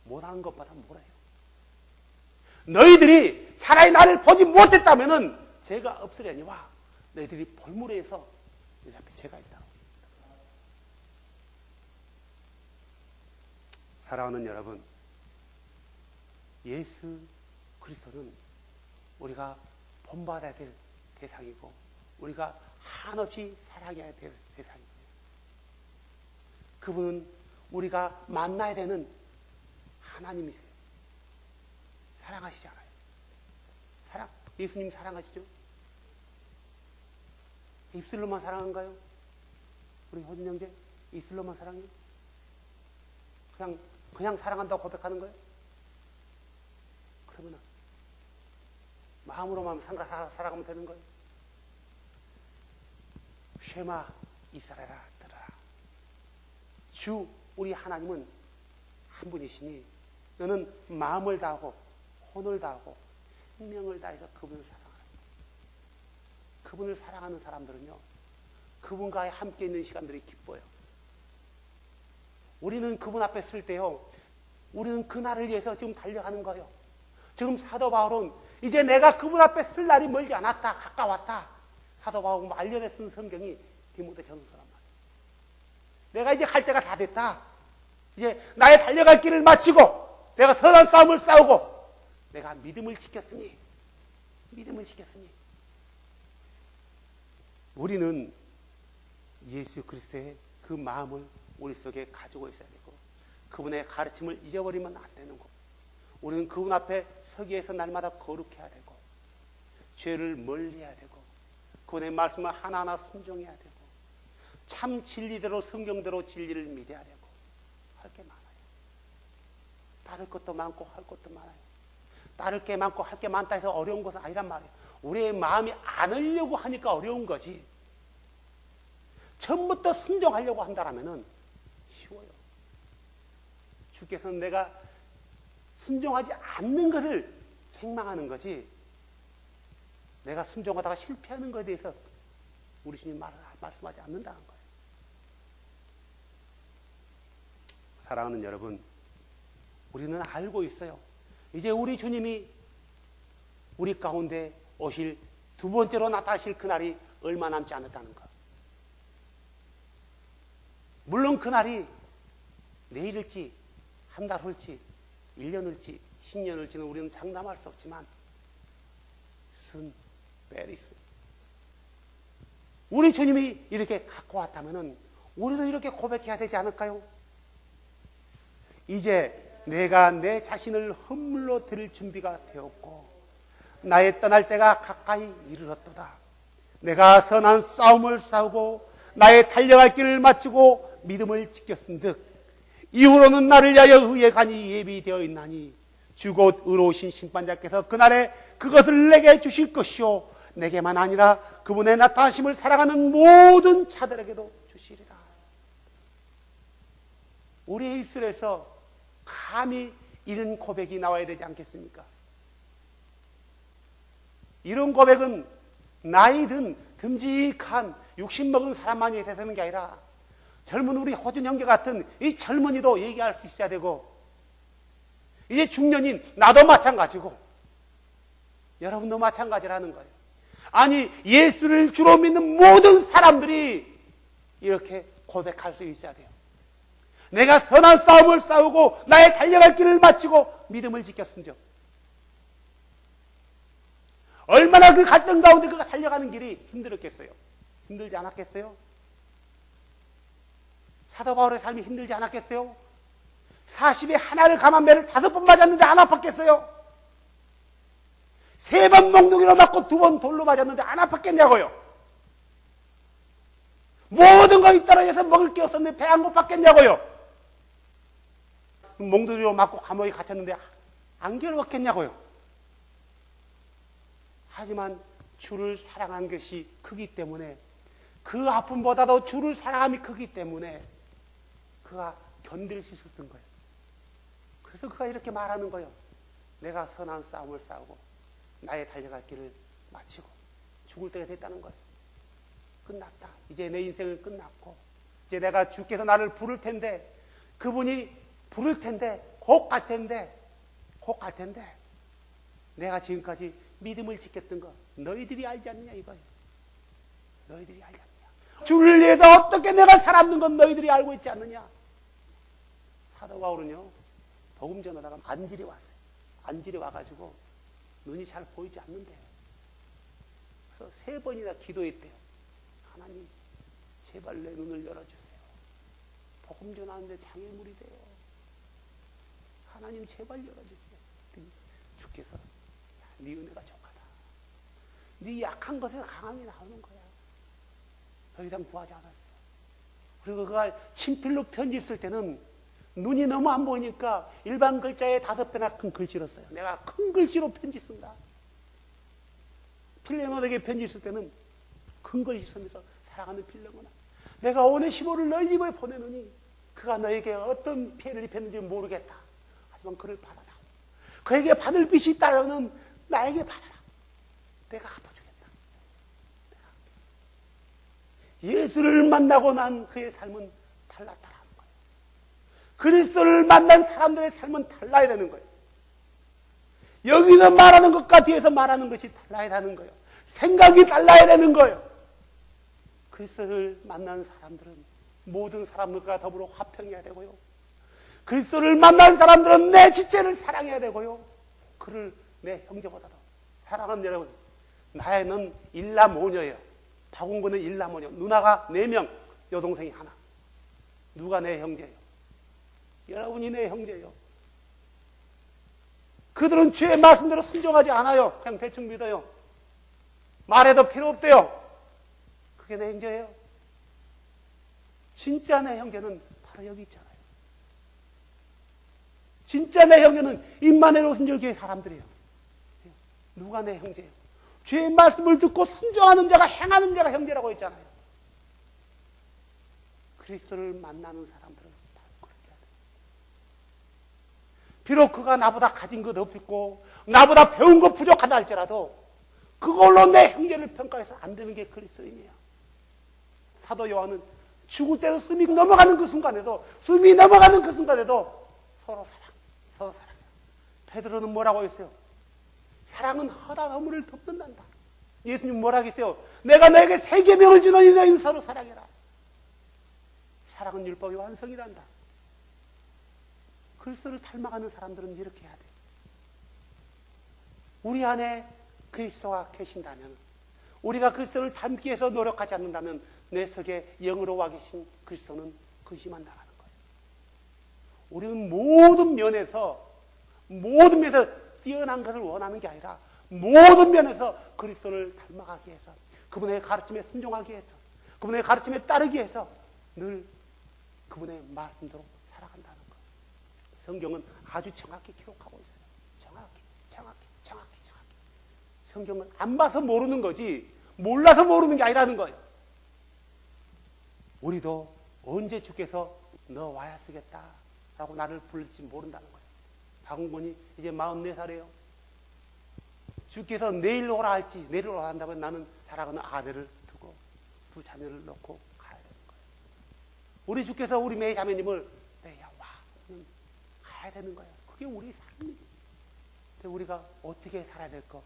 못하는 것보다 뭐래요. 너희들이 차라리 나를 보지 못했다면은 죄가 없으려니와 너희들이 볼무리에서 내 앞에 죄가 있다. 사랑하는 여러분, 예수 그리스도는 우리가 본받아야 될 대상이고, 우리가 한없이 사랑해야 될 대상이에요. 그분은 우리가 만나야 되는 하나님이세요. 사랑하시잖아요. 예수님 사랑하시죠? 입술로만 사랑한가요? 우리 효진 형제, 입술로만 사랑해요? 그냥 사랑한다고 고백하는 거예요? 그러면 마음으로만 살아가면 되는 거예요? 쉐마 이스라엘아 들으라. 주 우리 하나님은 한 분이시니 너는 마음을 다하고 혼을 다하고 생명을 다해서 그분을 사랑하라. 그분을 사랑하는 사람들은요, 그분과 함께 있는 시간들이 기뻐요. 우리는 그분 앞에 설 때요, 우리는 그날을 위해서 지금 달려가는 거예요. 지금 사도 바울은 이제 내가 그분 앞에 쓸 날이 멀지 않았다, 가까웠다. 사도 바울은 말년에 쓴 성경이 디모데 전서란 말이에요. 내가 이제 갈 때가 다 됐다. 이제 나의 달려갈 길을 마치고 내가 선한 싸움을 싸우고 내가 믿음을 지켰으니 우리는 예수 그리스도의 그 마음을 우리 속에 가지고 있어야 되고 그분의 가르침을 잊어버리면 안 되는 거고 우리는 그분 앞에 서기 위해서 날마다 거룩해야 되고 죄를 멀리해야 되고 그분의 말씀을 하나하나 순종해야 되고 참 진리대로 성경대로 진리를 믿어야 되고 할 게 많아요. 따를 것도 많고 할 것도 많아요. 따를 게 많고 할 게 많다 해서 어려운 것은 아니란 말이에요. 우리의 마음이 안 하려고 하니까 어려운 거지. 처음부터 순종하려고 한다라면은 쉬워요. 주께서는 내가 순종하지 않는 것을 책망하는 거지 내가 순종하다가 실패하는 것에 대해서 우리 주님 말씀하지 않는다는 거예요. 사랑하는 여러분, 우리는 알고 있어요. 이제 우리 주님이 우리 가운데 오실 두 번째로 나타나실 그날이 얼마 남지 않았다는 것. 물론 그날이 내일일지 한 달 후일지 1년 후일지 10년 후일지는 우리는 장담할 수 없지만 순 베리스 우리 주님이 이렇게 갖고 왔다면 우리도 이렇게 고백해야 되지 않을까요? 이제 내가 내 자신을 헌물로 드릴 준비가 되었고 나의 떠날 때가 가까이 이르렀도다. 내가 선한 싸움을 싸우고 나의 달려갈 길을 마치고 믿음을 지켰은즉 이후로는 나를 위하여 의의 간이 예비되어 있나니 주 곧 의로우신 심판자께서 그날에 그것을 내게 주실 것이요 내게만 아니라 그분의 나타나심을 살아가는 모든 자들에게도 주시리라. 우리의 입술에서 감히 이런 고백이 나와야 되지 않겠습니까? 이런 고백은 나이든 듬직한 60 먹은 사람만이 되는 게 아니라 젊은 우리 호준 형제 같은 이 젊은이도 얘기할 수 있어야 되고 이제 중년인 나도 마찬가지고 여러분도 마찬가지라는 거예요. 아니 예수를 주로 믿는 모든 사람들이 이렇게 고백할 수 있어야 돼요. 내가 선한 싸움을 싸우고 나의 달려갈 길을 마치고 믿음을 지켰은즉 얼마나 그 갈등 가운데 그가 달려가는 길이 힘들었겠어요? 힘들지 않았겠어요? 사도 바울의 삶이 힘들지 않았겠어요? 40에 하나를 감한 매를 5번 맞았는데 안 아팠겠어요? 3번 몽둥이로 맞고 2번 돌로 맞았는데 안 아팠겠냐고요? 모든 것이 떨어져서 먹을 게 없었는데 배 안 고팠겠냐고요? 몽둥이로 맞고 감옥에 갇혔는데 안 괴로웠겠냐고요? 하지만 주를 사랑한 것이 크기 때문에 그 아픔보다도 주를 사랑함이 크기 때문에 그가 견딜 수 있었던 거예요. 그래서 그가 이렇게 말하는 거예요. 내가 선한 싸움을 싸우고 나의 달려갈 길을 마치고 죽을 때가 됐다는 거예요. 끝났다. 이제 내 인생은 끝났고 이제 내가 주께서 나를 부를 텐데 그분이 부를 텐데 곧 갈 텐데 내가 지금까지 믿음을 지켰던 거 너희들이 알지 않느냐 이거예요. 너희들이 알지 않느냐. 주를 위해서 어떻게 내가 살았는 건 너희들이 알고 있지 않느냐. 사도 바울은요 복음 전하다가 안질이 왔어요. 안질이 와가지고 눈이 잘 보이지 않는데요. 그래서 3번이나 기도했대요. 하나님 제발 내 눈을 열어주세요. 복음 전하는데 장애물이 돼요. 하나님 제발 열어주세요. 주께서 네 은혜가 족하다. 네 약한 것에서 강함이 나오는 거야. 더 이상 구하지 않았어요. 그리고 그가 친필로 편지 쓸 때는 눈이 너무 안 보이니까 일반 글자에 5배나 큰 글씨로 써요. 내가 큰 글씨로 편지 쓴다. 필레몬에게 편지 쓸 때는 큰 글씨 쓰면서 사랑하는 필레몬아, 내가 오네시모를 너희 집에 보내느니 그가 너에게 어떤 피해를 입혔는지 모르겠다. 하지만 그를 받아라. 그에게 받을 빚이 있다면 나에게 받아라. 내가 갚아주겠다. 예수를 만나고 난 그의 삶은 달랐다라는 거예요. 그리스도를 만난 사람들의 삶은 달라야 되는 거예요. 여기서 말하는 것과 뒤에서 말하는 것이 달라야 되는 거예요. 생각이 달라야 되는 거예요. 그리스도를 만난 사람들은 모든 사람들과 더불어 화평해야 되고요. 그리스도를 만난 사람들은 내 지체를 사랑해야 되고요. 그를 내 형제보다도 사랑하는 여러분, 나는 일남오녀예요. 박웅근은 일남오녀. 누나가 4명, 여동생이 하나. 누가 내 형제예요? 여러분이 내 형제예요. 그들은 주의 말씀대로 순종하지 않아요. 그냥 대충 믿어요. 말해도 필요 없대요. 그게 내 형제예요. 진짜 내 형제는 바로 여기 있잖아요. 진짜 내 형제는 임마누엘 오순절교회 사람들이에요. 누가 내 형제예요? 주의 말씀을 듣고 순종하는 자가, 행하는 자가 형제라고 했잖아요. 그리스도를 만나는 사람들은 바로 그렇게 해야 돼요. 비록 그가 나보다 가진 것 없고 나보다 배운 것 부족하다 할지라도 그걸로 내 형제를 평가해서 안 되는 게 그리스도인이에요. 사도 요한은 죽을 때도 숨이 넘어가는 그 순간에도, 숨이 넘어가는 그 순간에도 서로 사랑해요. 베드로는 뭐라고 했어요? 사랑은 허다 허물을 덮는단다. 예수님 뭐라고 했어요? 내가 너에게 3계명을 주노니 너희는 서로 사랑해라. 사랑은 율법의 완성이란다. 그리스도를 닮아가는 사람들은 이렇게 해야 돼요. 우리 안에 그리스도가 계신다면, 우리가 그리스도를 닮기 위해서 노력하지 않는다면 내 속에 영으로 와 계신 그리스도는 근심한다는 거예요. 우리는 모든 면에서 뛰어난 것을 원하는 게 아니라 모든 면에서 그리스도를 닮아가기 위해서, 그분의 가르침에 순종하기 위해서, 그분의 가르침에 따르기 위해서 늘 그분의 말씀대로 살아간다는 거예요. 성경은 아주 정확히 기록하고 있어요. 정확히. 성경은 안 봐서 모르는 거지 몰라서 모르는 게 아니라는 거예요. 우리도 언제 주께서 너 와야 쓰겠다 라고 나를 부를지 모른다는 거예요. 박웅건이 이제 44살이에요. 주께서 내일 오라 할지, 내일 오라 한다면 나는 사랑하는 아들을 두고 2 자녀를 놓고 가야 되는 거예요. 우리 주께서 우리 매 자매님을 내야 와 가야 되는 거예요. 그게 우리 삶이에요. 근데 우리가 어떻게 살아야 될까?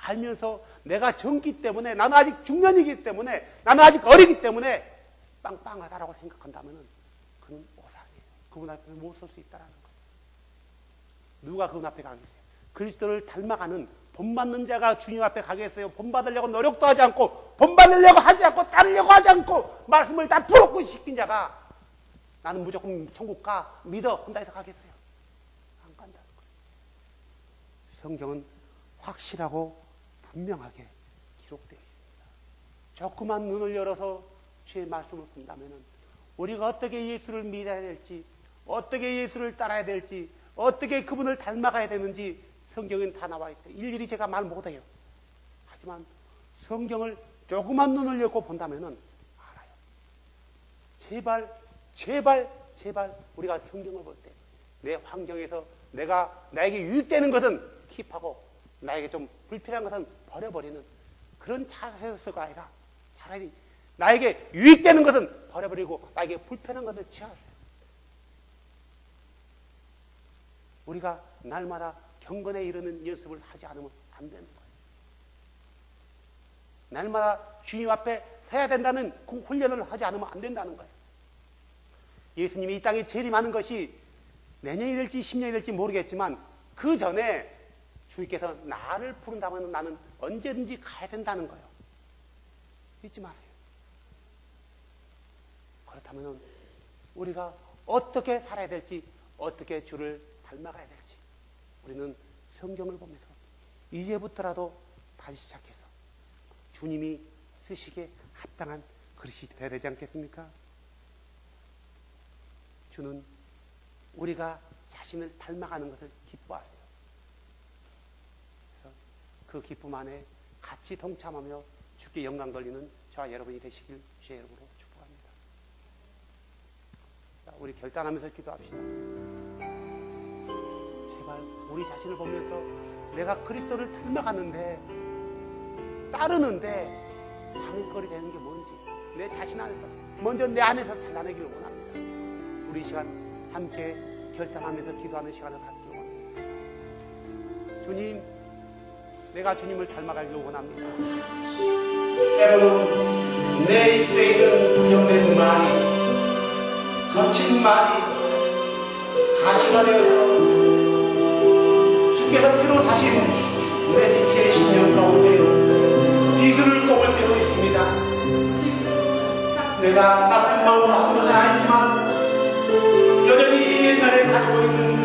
알면서 내가 젊기 때문에, 나는 아직 중년이기 때문에, 나는 아직 어리기 때문에 빵빵하다라고 생각한다면 그는 오산이에요. 그분 앞에 못 설 수 있다는 거예요. 누가 그분 앞에 가겠어요? 그리스도를 닮아가는 본받는 자가 주님 앞에 가겠어요? 본받으려고 노력도 하지 않고, 본받으려고 하지 않고, 따르려고 하지 않고, 말씀을 다 부럽고 시킨 자가 나는 무조건 천국 가, 믿어 한다 해서 가겠어요? 안 간다는 거예요. 성경은 확실하고 분명하게 기록되어 있습니다. 조그만 눈을 열어서 주의 말씀을 본다면 우리가 어떻게 예수를 믿어야 될지, 어떻게 예수를 따라야 될지, 어떻게 그분을 닮아가야 되는지 성경엔 다 나와 있어요. 일일이 제가 말 못해요. 하지만 성경을 조그만 눈을 열고 본다면 알아요. 제발 우리가 성경을 볼 때 내 환경에서 나에게 유익되는 것은 킵하고 나에게 좀 불필요한 것은 버려버리는 그런 자세가 아니라 차라리 나에게 유익되는 것은 버려버리고 나에게 불편한 것을 취하세요. 우리가 날마다 경건에 이르는 연습을 하지 않으면 안 되는 거예요. 날마다 주님 앞에 서야 된다는 그 훈련을 하지 않으면 안 된다는 거예요. 예수님이 이 땅에 재림하는 것이 내년이 될지 10년이 될지 모르겠지만 그 전에 주님께서 나를 부른다면 나는 언제든지 가야 된다는 거예요. 잊지 마세요. 그렇다면 우리가 어떻게 살아야 될지, 어떻게 주를 닮아가야 될지 우리는 성경을 보면서 이제부터라도 다시 시작해서 주님이 쓰시기에 합당한 그릇이 되어야 되지 않겠습니까? 주는 우리가 자신을 닮아가는 것을 기뻐하세요. 그래서 그 기쁨 안에 같이 동참하며 주께 영광 돌리는 저와 여러분이 되시길 주의 이름으로 축복합니다. 자, 우리 결단하면서 기도합시다. 제발 우리 자신을 보면서 내가 그리스도를 닮아가는데 따르는데 방해거리 되는 게 뭔지 내 자신 안에서 먼저 내 안에서 잘라내기를 원합니다. 우리 이 시간 함께 결단하면서 기도하는 시간을 갖기를 원합니다. 주님, 내가 주님을 닮아가기를 원합니다. 때로는 내 입에 있는 부정된 말이, 거친 말이 가시가 되어서 주께서 피로 사신 내 지체의 심령 가운데 비수를 꼽을 때도 있습니다. 내가 나쁜 마음으로 한 것은 아니지만 여전히 옛날에 가지고 있는